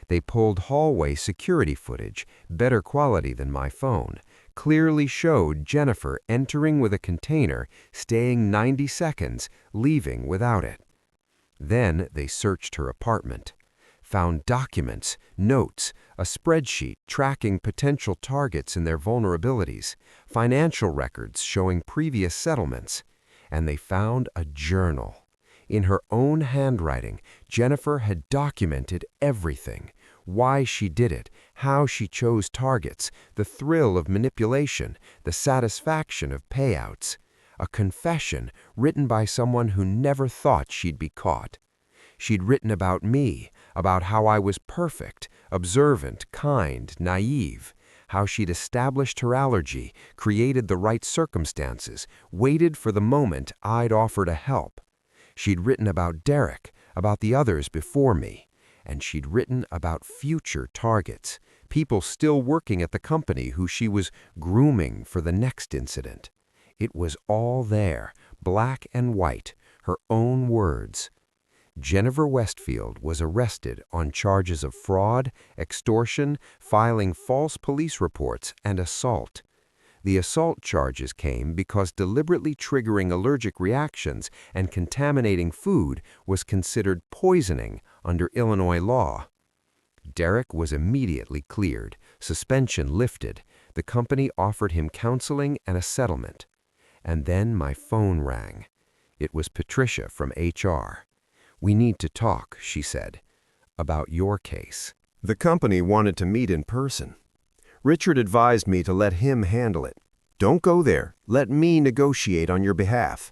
They pulled hallway security footage, better quality than my phone, clearly showed Jennifer entering with a container, staying 90 seconds, leaving without it. Then they searched her apartment, found documents, notes, a spreadsheet tracking potential targets and their vulnerabilities, financial records showing previous settlements, and they found a journal. In her own handwriting, Jennifer had documented everything: why she did it, how she chose targets, the thrill of manipulation, the satisfaction of payouts. A confession written by someone who never thought she'd be caught. She'd written about me, about how I was perfect, observant, kind, naive, how she'd established her allergy, created the right circumstances, waited for the moment I'd offer to help. She'd written about Derek, about the others before me, and she'd written about future targets, people still working at the company who she was grooming for the next incident. It was all there, black and white, her own words. Jennifer Westfield was arrested on charges of fraud, extortion, filing false police reports, and assault. The assault charges came because deliberately triggering allergic reactions and contaminating food was considered poisoning under Illinois law. Derek was immediately cleared, suspension lifted. The company offered him counseling and a settlement. And then my phone rang. It was Patricia from HR. "We need to talk," she said, "about your case." The company wanted to meet in person. Richard advised me to let him handle it. Don't go there. Let me negotiate on your behalf.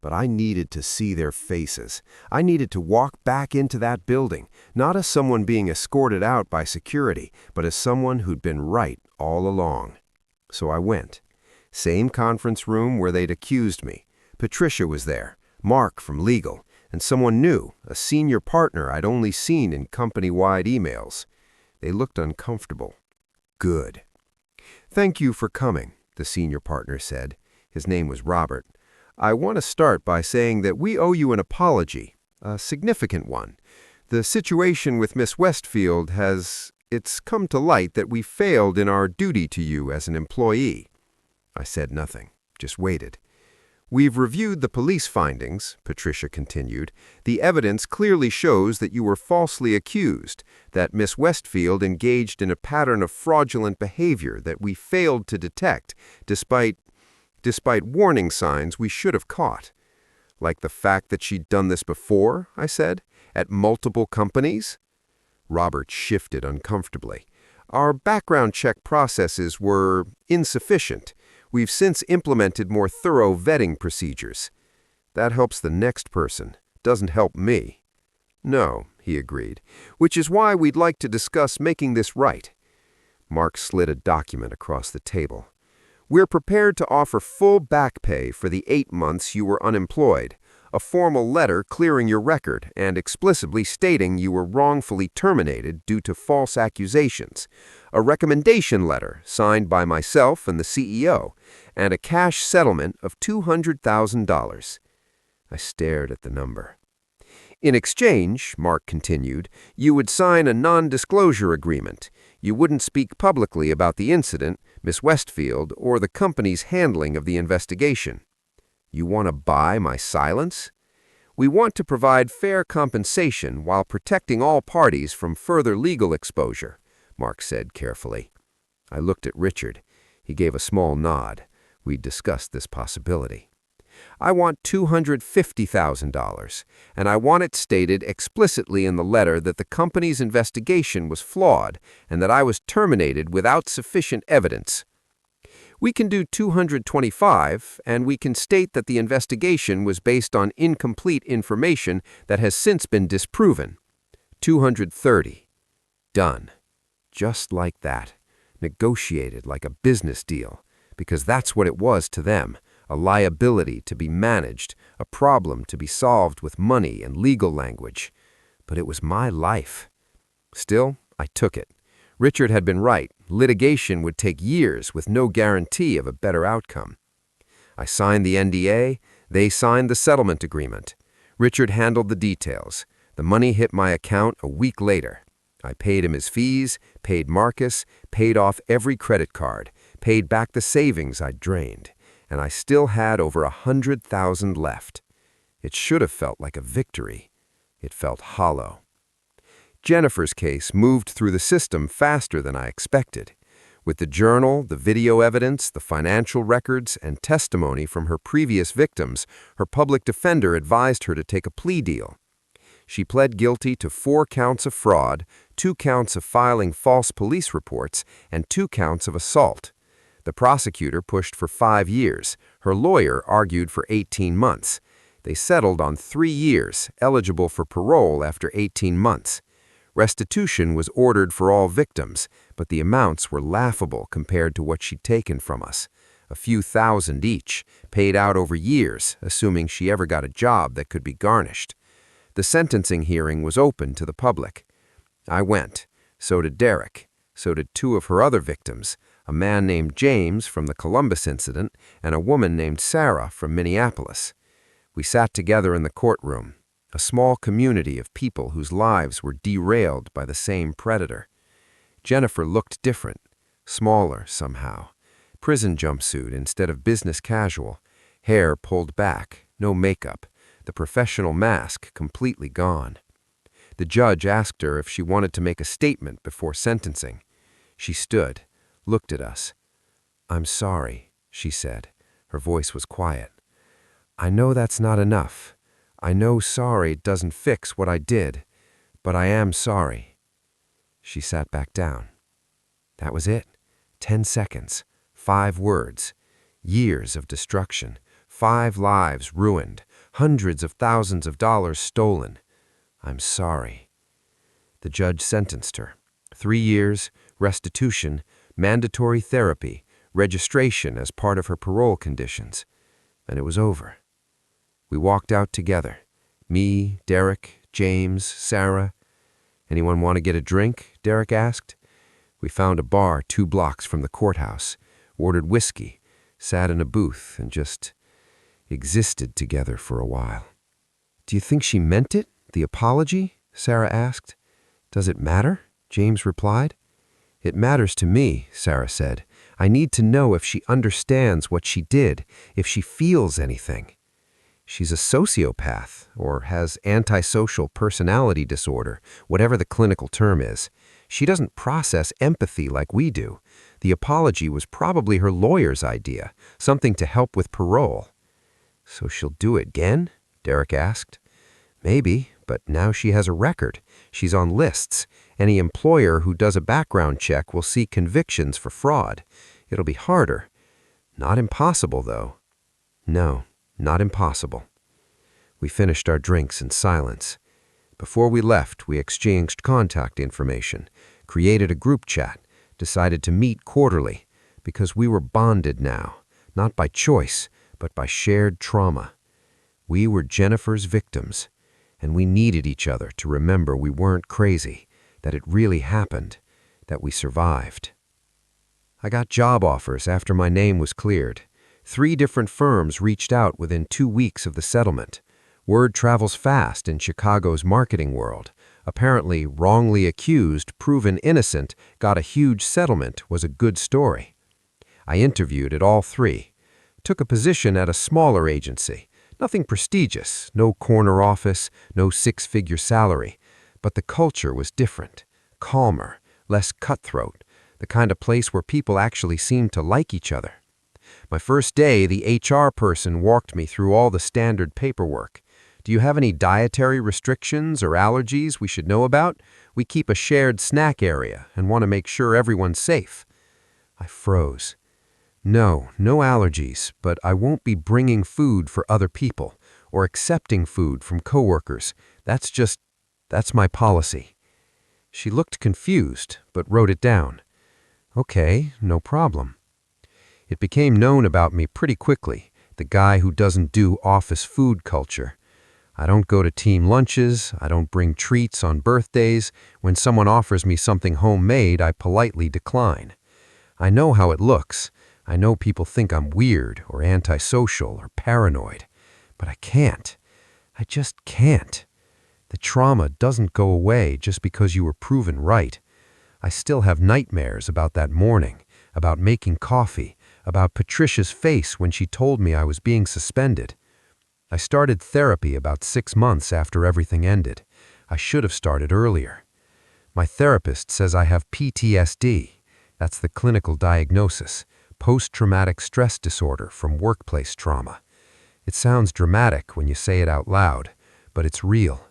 But I needed to see their faces. I needed to walk back into that building, not as someone being escorted out by security, but as someone who'd been right all along. So I went. Same conference room where they'd accused me. Patricia was there, Mark from legal, and someone new, a senior partner I'd only seen in company-wide emails. They looked uncomfortable. Good. "Thank you for coming," the senior partner said. His name was Robert. "I want to start by saying that we owe you an apology, a significant one. The situation with Miss Westfield it's come to light that we failed in our duty to you as an employee." I said nothing, just waited. We've reviewed the police findings, Patricia continued. The evidence clearly shows that you were falsely accused, that Miss Westfield engaged in a pattern of fraudulent behavior that we failed to detect, despite warning signs we should have caught. Like the fact that she'd done this before, I said, at multiple companies? Robert shifted uncomfortably. Our background check processes were insufficient. We've since implemented more thorough vetting procedures. That helps the next person, doesn't help me. No, he agreed, which is why we'd like to discuss making this right. Mark slid a document across the table. We're prepared to offer full back pay for the 8 months you were unemployed, a formal letter clearing your record and explicitly stating you were wrongfully terminated due to false accusations, a recommendation letter signed by myself and the CEO, and a cash settlement of $200,000. I stared at the number. In exchange, Mark continued, you would sign a non-disclosure agreement. You wouldn't speak publicly about the incident, Miss Westfield, or the company's handling of the investigation. You want to buy my silence? We want to provide fair compensation while protecting all parties from further legal exposure, Mark said carefully. I looked at Richard. He gave a small nod. We'd discussed this possibility. I want $250,000, and I want it stated explicitly in the letter that the company's investigation was flawed and that I was terminated without sufficient evidence. We can do $225,000, and we can state that the investigation was based on incomplete information that has since been disproven. $230,000. Done. Just like that. Negotiated like a business deal, because that's what it was to them. A liability to be managed, a problem to be solved with money and legal language. But it was my life. Still, I took it. Richard had been right. Litigation would take years with no guarantee of a better outcome. I signed the NDA. They signed the settlement agreement. Richard handled the details. The money hit my account a week later. I paid him his fees, paid Marcus, paid off every credit card, paid back the savings I'd drained. And I still had over $100,000 left. It should have felt like a victory. It felt hollow. Jennifer's case moved through the system faster than I expected. With the journal, the video evidence, the financial records, and testimony from her previous victims, her public defender advised her to take a plea deal. She pled guilty to 4 counts of fraud, 2 counts of filing false police reports, and 2 counts of assault. The prosecutor pushed for 5 years. Her lawyer argued for 18 months. They settled on 3 years, eligible for parole after 18 months. Restitution was ordered for all victims, but the amounts were laughable compared to what she'd taken from us. A few thousand each, paid out over years, assuming she ever got a job that could be garnished. The sentencing hearing was open to the public. I went. So did Derek. So did 2 of her other victims, a man named James from the Columbus incident and a woman named Sarah from Minneapolis. We sat together in the courtroom, a small community of people whose lives were derailed by the same predator. Jennifer looked different, smaller somehow. Prison jumpsuit instead of business casual, hair pulled back, no makeup, the professional mask completely gone. The judge asked her if she wanted to make a statement before sentencing. She stood, looked at us. "I'm sorry," she said. Her voice was quiet. "I know that's not enough. I know sorry doesn't fix what I did, but I am sorry." She sat back down. That was it. 10 seconds. 5 words. Years of destruction. 5 lives ruined. Hundreds of thousands of dollars stolen. "I'm sorry." The judge sentenced her. 3 years, restitution, mandatory therapy, registration as part of her parole conditions. And it was over. We walked out together. Me, Derek, James, Sarah. "Anyone want to get a drink?" Derek asked. We found a bar 2 blocks from the courthouse, ordered whiskey, sat in a booth, and just existed together for a while. "Do you think she meant it, the apology?" Sarah asked. "Does it matter?" James replied. "It matters to me," Sarah said. I need to know if she understands what she did, if she feels anything. She's a sociopath or has antisocial personality disorder, whatever the clinical term is. She doesn't process empathy like we do. The apology was probably her lawyer's idea, something to help with parole. So she'll do it again? Derek asked. Maybe, but now she has a record. She's on lists. Any employer who does a background check will see convictions for fraud. It'll be harder. Not impossible, though. No, not impossible. We finished our drinks in silence. Before we left, we exchanged contact information, created a group chat, decided to meet quarterly, because we were bonded now, not by choice, but by shared trauma. We were Jennifer's victims, and we needed each other to remember we weren't crazy, that it really happened, that we survived. I got job offers after my name was cleared. 3 different firms reached out within 2 weeks of the settlement. Word travels fast in Chicago's marketing world. Apparently, wrongly accused, proven innocent, got a huge settlement was a good story. I interviewed at all 3. Took a position at a smaller agency. Nothing prestigious, no corner office, no 6-figure salary. But the culture was different, calmer, less cutthroat, the kind of place where people actually seemed to like each other. My first day, the HR person walked me through all the standard paperwork. Do you have any dietary restrictions or allergies we should know about? We keep a shared snack area and want to make sure everyone's safe. I froze. No allergies, but I won't be bringing food for other people or accepting food from coworkers. That's my policy. She looked confused, but wrote it down. Okay, no problem. It became known about me pretty quickly, the guy who doesn't do office food culture. I don't go to team lunches, I don't bring treats on birthdays. When someone offers me something homemade, I politely decline. I know how it looks. I know people think I'm weird or antisocial or paranoid. But I can't. I just can't. The trauma doesn't go away just because you were proven right. I still have nightmares about that morning, about making coffee, about Patricia's face when she told me I was being suspended. I started therapy about 6 months after everything ended. I should have started earlier. My therapist says I have PTSD. That's the clinical diagnosis, post-traumatic stress disorder from workplace trauma. It sounds dramatic when you say it out loud, but it's real.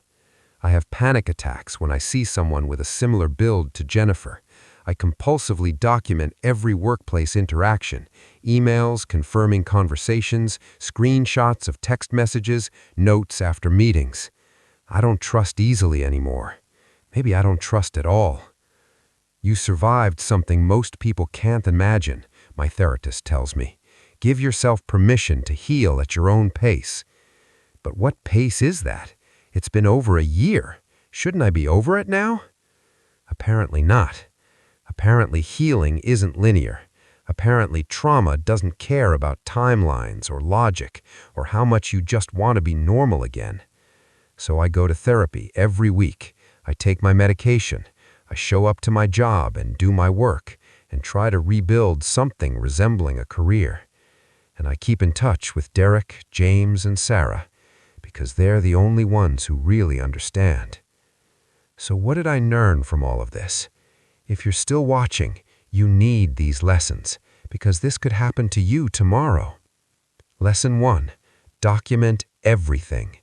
I have panic attacks when I see someone with a similar build to Jennifer. I compulsively document every workplace interaction, emails confirming conversations, screenshots of text messages, notes after meetings. I don't trust easily anymore. Maybe I don't trust at all. You survived something most people can't imagine, my therapist tells me. Give yourself permission to heal at your own pace. But what pace is that? It's been over a year. Shouldn't I be over it now? Apparently not. Apparently healing isn't linear. Apparently trauma doesn't care about timelines or logic or how much you just want to be normal again. So I go to therapy every week. I take my medication. I show up to my job and do my work and try to rebuild something resembling a career. And I keep in touch with Derek, James, and Sarah because they're the only ones who really understand. So what did I learn from all of this? If you're still watching, you need these lessons because this could happen to you tomorrow. Lesson 1. Document everything.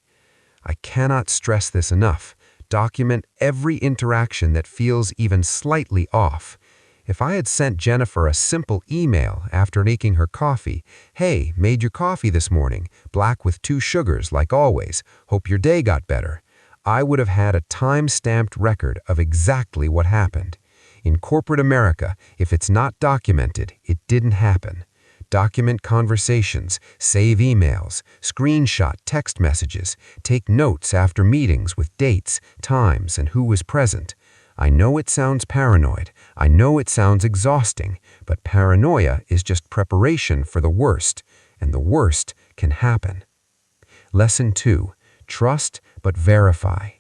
I cannot stress this enough. Document every interaction that feels even slightly off. If I had sent Jennifer a simple email after making her coffee, "Hey, made your coffee this morning, black with 2 sugars like always, hope your day got better," I would have had a time-stamped record of exactly what happened. In corporate America, if it's not documented, it didn't happen. Document conversations, save emails, screenshot text messages, take notes after meetings with dates, times, and who was present. I know it sounds paranoid. I know it sounds exhausting, but paranoia is just preparation for the worst, and the worst can happen. Lesson 2. Trust but verify.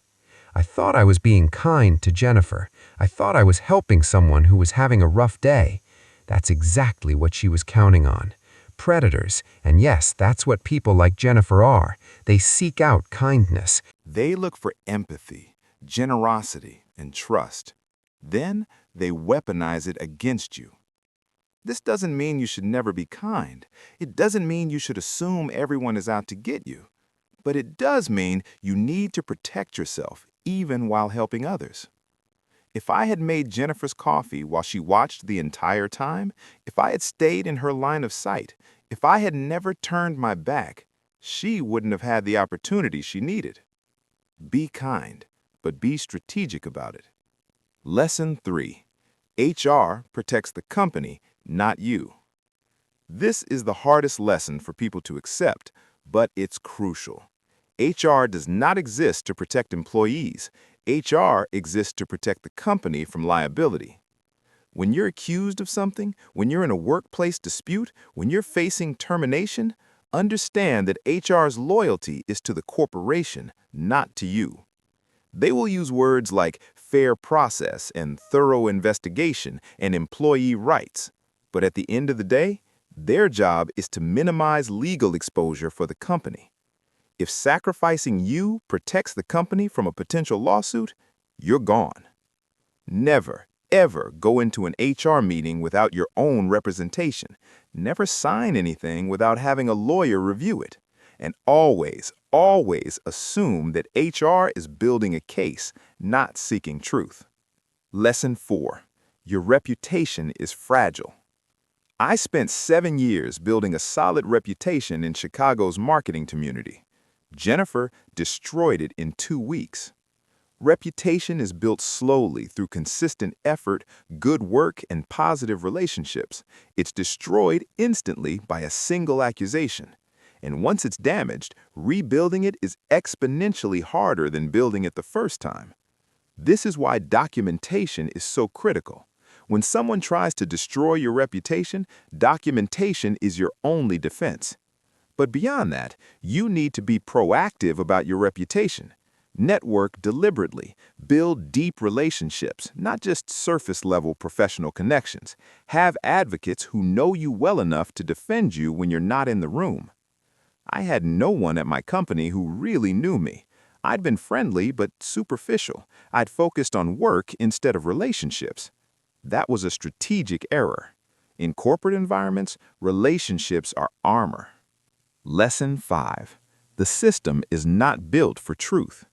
I thought I was being kind to Jennifer. I thought I was helping someone who was having a rough day. That's exactly what she was counting on. Predators, and yes, that's what people like Jennifer are. They seek out kindness. They look for empathy, generosity, and trust. Then they weaponize it against you. This doesn't mean you should never be kind. It doesn't mean you should assume everyone is out to get you. But it does mean you need to protect yourself, even while helping others. If I had made Jennifer's coffee while she watched the entire time, if I had stayed in her line of sight, if I had never turned my back, she wouldn't have had the opportunity she needed. Be kind, but be strategic about it. Lesson 3. HR protects the company, not you. This is the hardest lesson for people to accept, but it's crucial. HR does not exist to protect employees. HR exists to protect the company from liability. When you're accused of something, when you're in a workplace dispute, when you're facing termination, understand that HR's loyalty is to the corporation, not to you. They will use words like fair process and thorough investigation and employee rights. But at the end of the day, their job is to minimize legal exposure for the company. If sacrificing you protects the company from a potential lawsuit, you're gone. Never, ever go into an HR meeting without your own representation. Never sign anything without having a lawyer review it. And always, always assume that HR is building a case, not seeking truth. Lesson 4. Your reputation is fragile. I spent 7 years building a solid reputation in Chicago's marketing community. Jennifer destroyed it in 2 weeks. Reputation is built slowly through consistent effort, good work, and positive relationships. It's destroyed instantly by a single accusation. And once it's damaged, rebuilding it is exponentially harder than building it the first time. This is why documentation is so critical. When someone tries to destroy your reputation, documentation is your only defense. But beyond that, you need to be proactive about your reputation. Network deliberately. Build deep relationships, not just surface-level professional connections. Have advocates who know you well enough to defend you when you're not in the room. I had no one at my company who really knew me. I'd been friendly but superficial. I'd focused on work instead of relationships. That was a strategic error. In corporate environments, relationships are armor. Lesson 5. The system is not built for truth.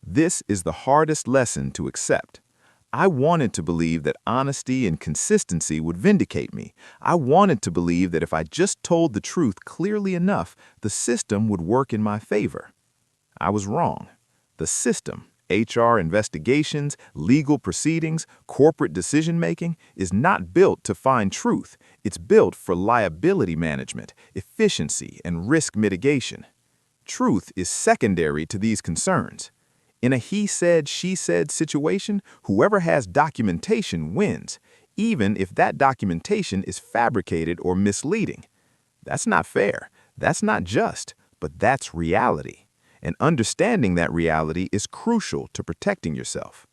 This is the hardest lesson to accept. I wanted to believe that honesty and consistency would vindicate me. I wanted to believe that if I just told the truth clearly enough, the system would work in my favor. I was wrong. The system, HR investigations, legal proceedings, corporate decision-making, is not built to find truth. It's built for liability management, efficiency, and risk mitigation. Truth is secondary to these concerns. In a he said, she said situation, whoever has documentation wins, even if that documentation is fabricated or misleading. That's not fair. That's not just, but that's reality. And understanding that reality is crucial to protecting yourself.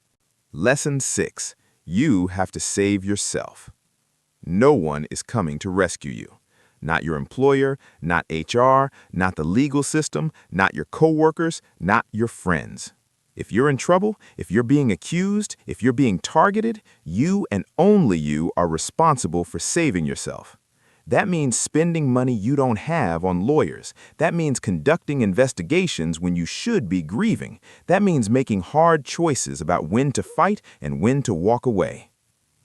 Lesson 6. You have to save yourself. No one is coming to rescue you. Not your employer, not HR, not the legal system, not your coworkers, not your friends. If you're in trouble, if you're being accused, if you're being targeted, you and only you are responsible for saving yourself. That means spending money you don't have on lawyers. That means conducting investigations when you should be grieving. That means making hard choices about when to fight and when to walk away.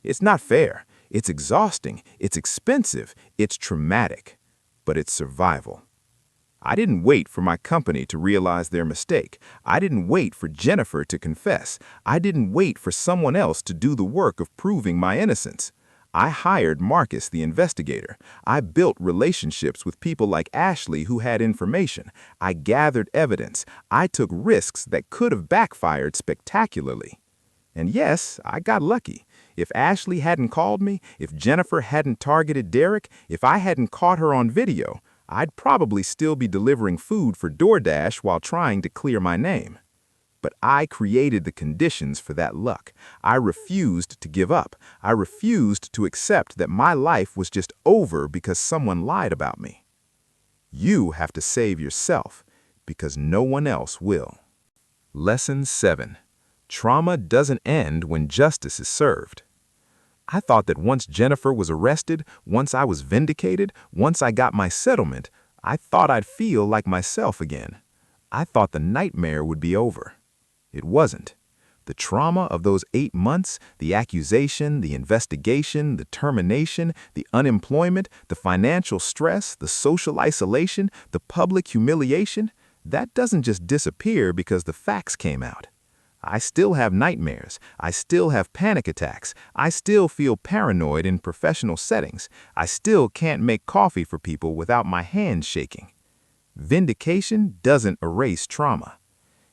It's not fair. It's exhausting. It's expensive. It's traumatic. But it's survival. I didn't wait for my company to realize their mistake. I didn't wait for Jennifer to confess. I didn't wait for someone else to do the work of proving my innocence. I hired Marcus, the investigator. I built relationships with people like Ashley who had information. I gathered evidence. I took risks that could have backfired spectacularly. And yes, I got lucky. If Ashley hadn't called me, if Jennifer hadn't targeted Derek, if I hadn't caught her on video, I'd probably still be delivering food for DoorDash while trying to clear my name. But I created the conditions for that luck. I refused to give up. I refused to accept that my life was just over because someone lied about me. You have to save yourself because no one else will. Lesson 7. Trauma doesn't end when justice is served. I thought that once Jennifer was arrested, once I was vindicated, once I got my settlement, I thought I'd feel like myself again. I thought the nightmare would be over. It wasn't. The trauma of those 8 months, the accusation, the investigation, the termination, the unemployment, the financial stress, the social isolation, the public humiliation, that doesn't just disappear because the facts came out. I still have nightmares. I still have panic attacks. I still feel paranoid in professional settings. I still can't make coffee for people without my hands shaking. Vindication doesn't erase trauma.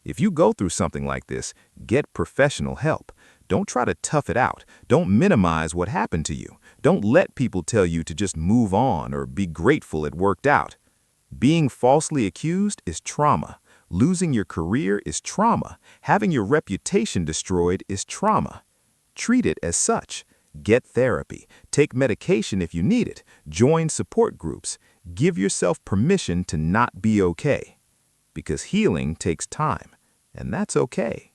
If you go through something like this, get professional help. Don't try to tough it out. Don't minimize what happened to you. Don't let people tell you to just move on or be grateful it worked out. Being falsely accused is trauma. Losing your career is trauma. Having your reputation destroyed is trauma. Treat it as such. Get therapy. Take medication if you need it. Join support groups. Give yourself permission to not be okay. Because healing takes time, and that's okay.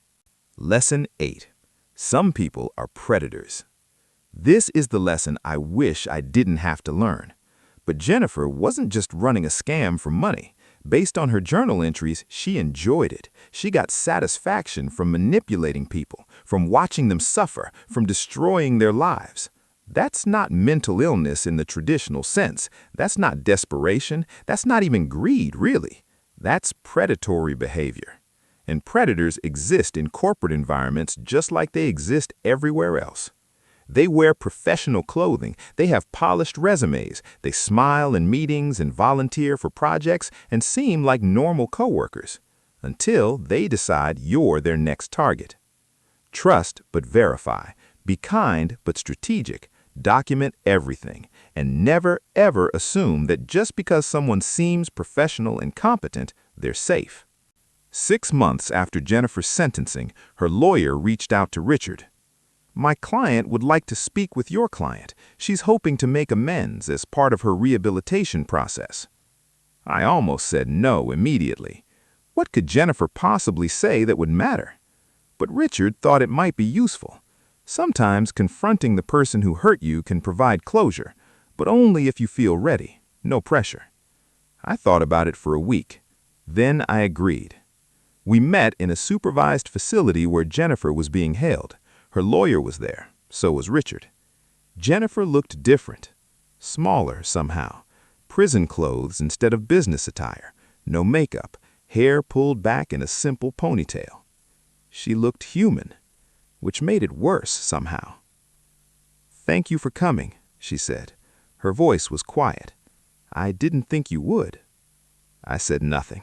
Lesson 8. Some people are predators. This is the lesson I wish I didn't have to learn. But Jennifer wasn't just running a scam for money. Based on her journal entries, she enjoyed it. She got satisfaction from manipulating people, from watching them suffer, from destroying their lives. That's not mental illness in the traditional sense. That's not desperation. That's not even greed, really. That's predatory behavior. And predators exist in corporate environments just like they exist everywhere else. They wear professional clothing, they have polished resumes, they smile in meetings and volunteer for projects and seem like normal coworkers, until they decide you're their next target. Trust but verify, be kind but strategic, document everything, and never ever assume that just because someone seems professional and competent, they're safe. 6 months after Jennifer's sentencing, her lawyer reached out to Richard. My client would like to speak with your client. She's hoping to make amends as part of her rehabilitation process. I almost said no immediately. What could Jennifer possibly say that would matter? But Richard thought it might be useful. Sometimes confronting the person who hurt you can provide closure, but only if you feel ready, no pressure. I thought about it for a week. Then I agreed. We met in a supervised facility where Jennifer was being held. Her lawyer was there, so was Richard. Jennifer looked different, smaller somehow. Prison clothes instead of business attire, no makeup, hair pulled back in a simple ponytail. She looked human, which made it worse somehow. "Thank you for coming," she said. Her voice was quiet. "I didn't think you would." I said nothing.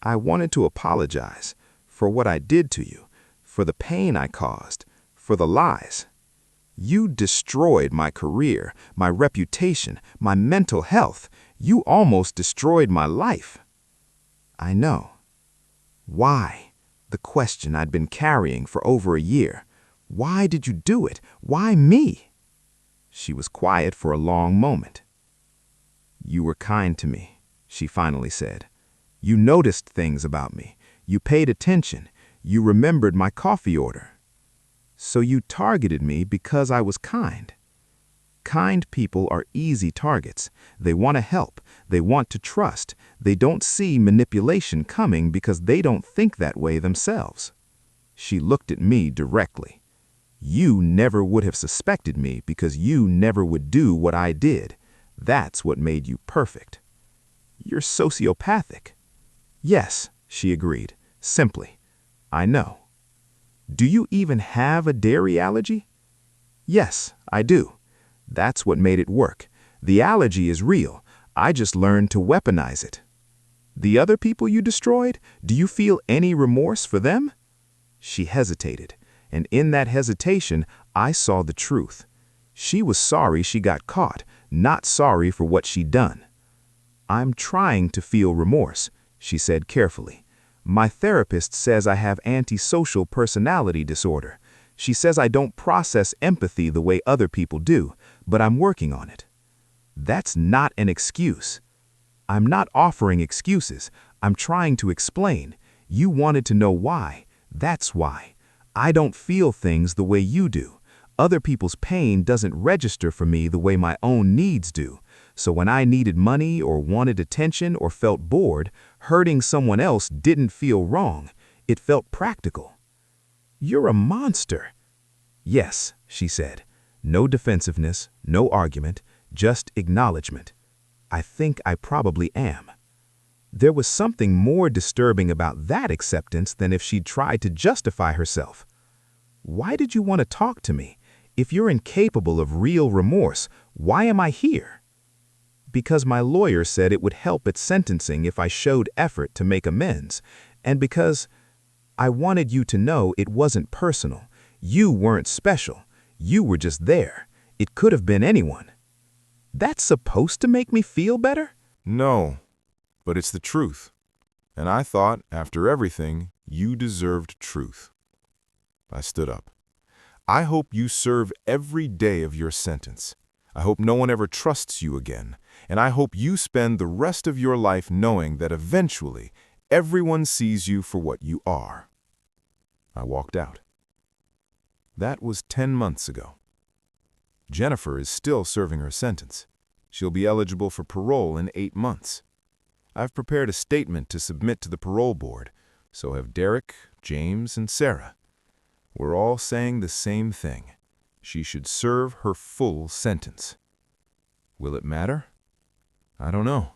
"I wanted to apologize for what I did to you, for the pain I caused, for the lies. You destroyed my career, my reputation, my mental health. You almost destroyed my life." "I know." Why? The question I'd been carrying for over a year. Why did you do it? Why me? She was quiet for a long moment. "You were kind to me," she finally said. "You noticed things about me. You paid attention. You remembered my coffee order. So you targeted me because I was kind." Kind people are easy targets. They want to help. They want to trust. They don't see manipulation coming because they don't think that way themselves. She looked at me directly. "You never would have suspected me because you never would do what I did. That's what made you perfect." "You're sociopathic." "Yes," she agreed, simply. "I know." "Do you even have a dairy allergy?" "Yes, I do. That's what made it work. The allergy is real. I just learned to weaponize it." "The other people you destroyed, do you feel any remorse for them?" She hesitated, and in that hesitation, I saw the truth. She was sorry she got caught, not sorry for what she'd done. "I'm trying to feel remorse," she said carefully. My therapist says I have antisocial personality disorder. She says I don't process empathy the way other people do, but I'm working on it. That's not an excuse. I'm not offering excuses. I'm trying to explain. You wanted to know why. That's why. I don't feel things the way you do. Other people's pain doesn't register for me the way my own needs do. So when I needed money or wanted attention or felt bored, hurting someone else didn't feel wrong. It felt practical. You're a monster. Yes, she said. No defensiveness, no argument, just acknowledgement. I think I probably am. There was something more disturbing about that acceptance than if she'd tried to justify herself. Why did you want to talk to me? If you're incapable of real remorse, why am I here? Because my lawyer said it would help at sentencing if I showed effort to make amends, and because I wanted you to know it wasn't personal. You weren't special. You were just there. It could have been anyone. That's supposed to make me feel better? No, but it's the truth. And I thought, after everything, you deserved truth. I stood up. I hope you serve every day of your sentence. I hope no one ever trusts you again. And I hope you spend the rest of your life knowing that eventually everyone sees you for what you are. I walked out. That was 10 months ago. Jennifer is still serving her sentence. She'll be eligible for parole in 8 months. I've prepared a statement to submit to the parole board. So have Derek, James, and Sarah. We're all saying the same thing. She should serve her full sentence. Will it matter? I don't know.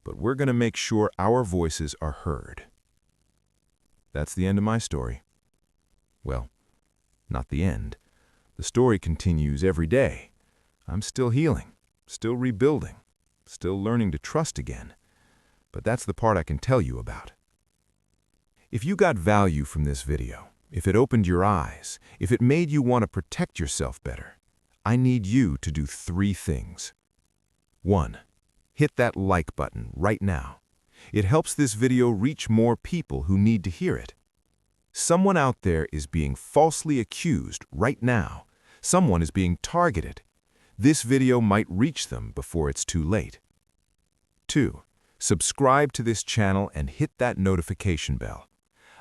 But we're going to make sure our voices are heard. That's the end of my story. Well, not the end. The story continues every day. I'm still healing, still rebuilding, still learning to trust again. But that's the part I can tell you about. If you got value from this video, if it opened your eyes, if it made you want to protect yourself better, I need you to do 3 things. 1. Hit that like button right now. It helps this video reach more people who need to hear it. Someone out there is being falsely accused right now. Someone is being targeted. This video might reach them before it's too late. 2. Subscribe to this channel and hit that notification bell.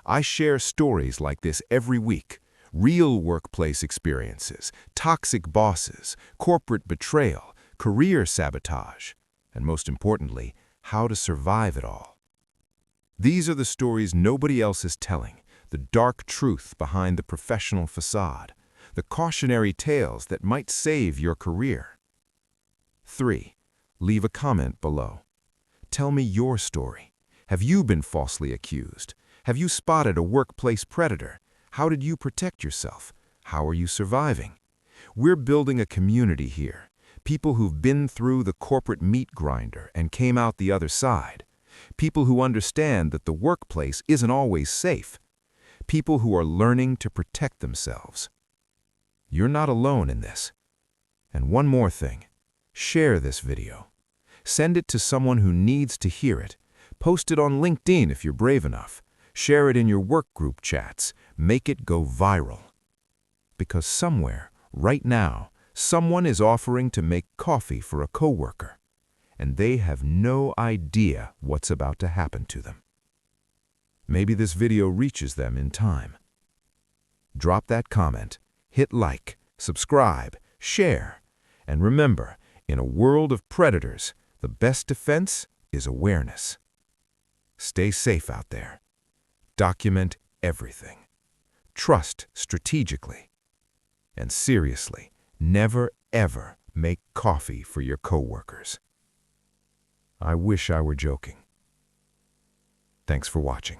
I share stories like this every week. Real workplace experiences, toxic bosses, corporate betrayal, career sabotage, and most importantly, how to survive it all. These are the stories nobody else is telling, the dark truth behind the professional facade, the cautionary tales that might save your career. 3. Leave a comment below. Tell me your story. Have you been falsely accused? Have you spotted a workplace predator? How did you protect yourself? How are you surviving? We're building a community here. People who've been through the corporate meat grinder and came out the other side. People who understand that the workplace isn't always safe. People who are learning to protect themselves. You're not alone in this. And one more thing. Share this video. Send it to someone who needs to hear it. Post it on LinkedIn if you're brave enough. Share it in your work group chats. Make it go viral. Because somewhere, right now, someone is offering to make coffee for a coworker, and they have no idea what's about to happen to them. Maybe this video reaches them in time. Drop that comment, hit like, subscribe, share, and remember, in a world of predators, the best defense is awareness. Stay safe out there. Document everything. Trust strategically. And seriously, never ever make coffee for your coworkers. I wish I were joking. Thanks for watching.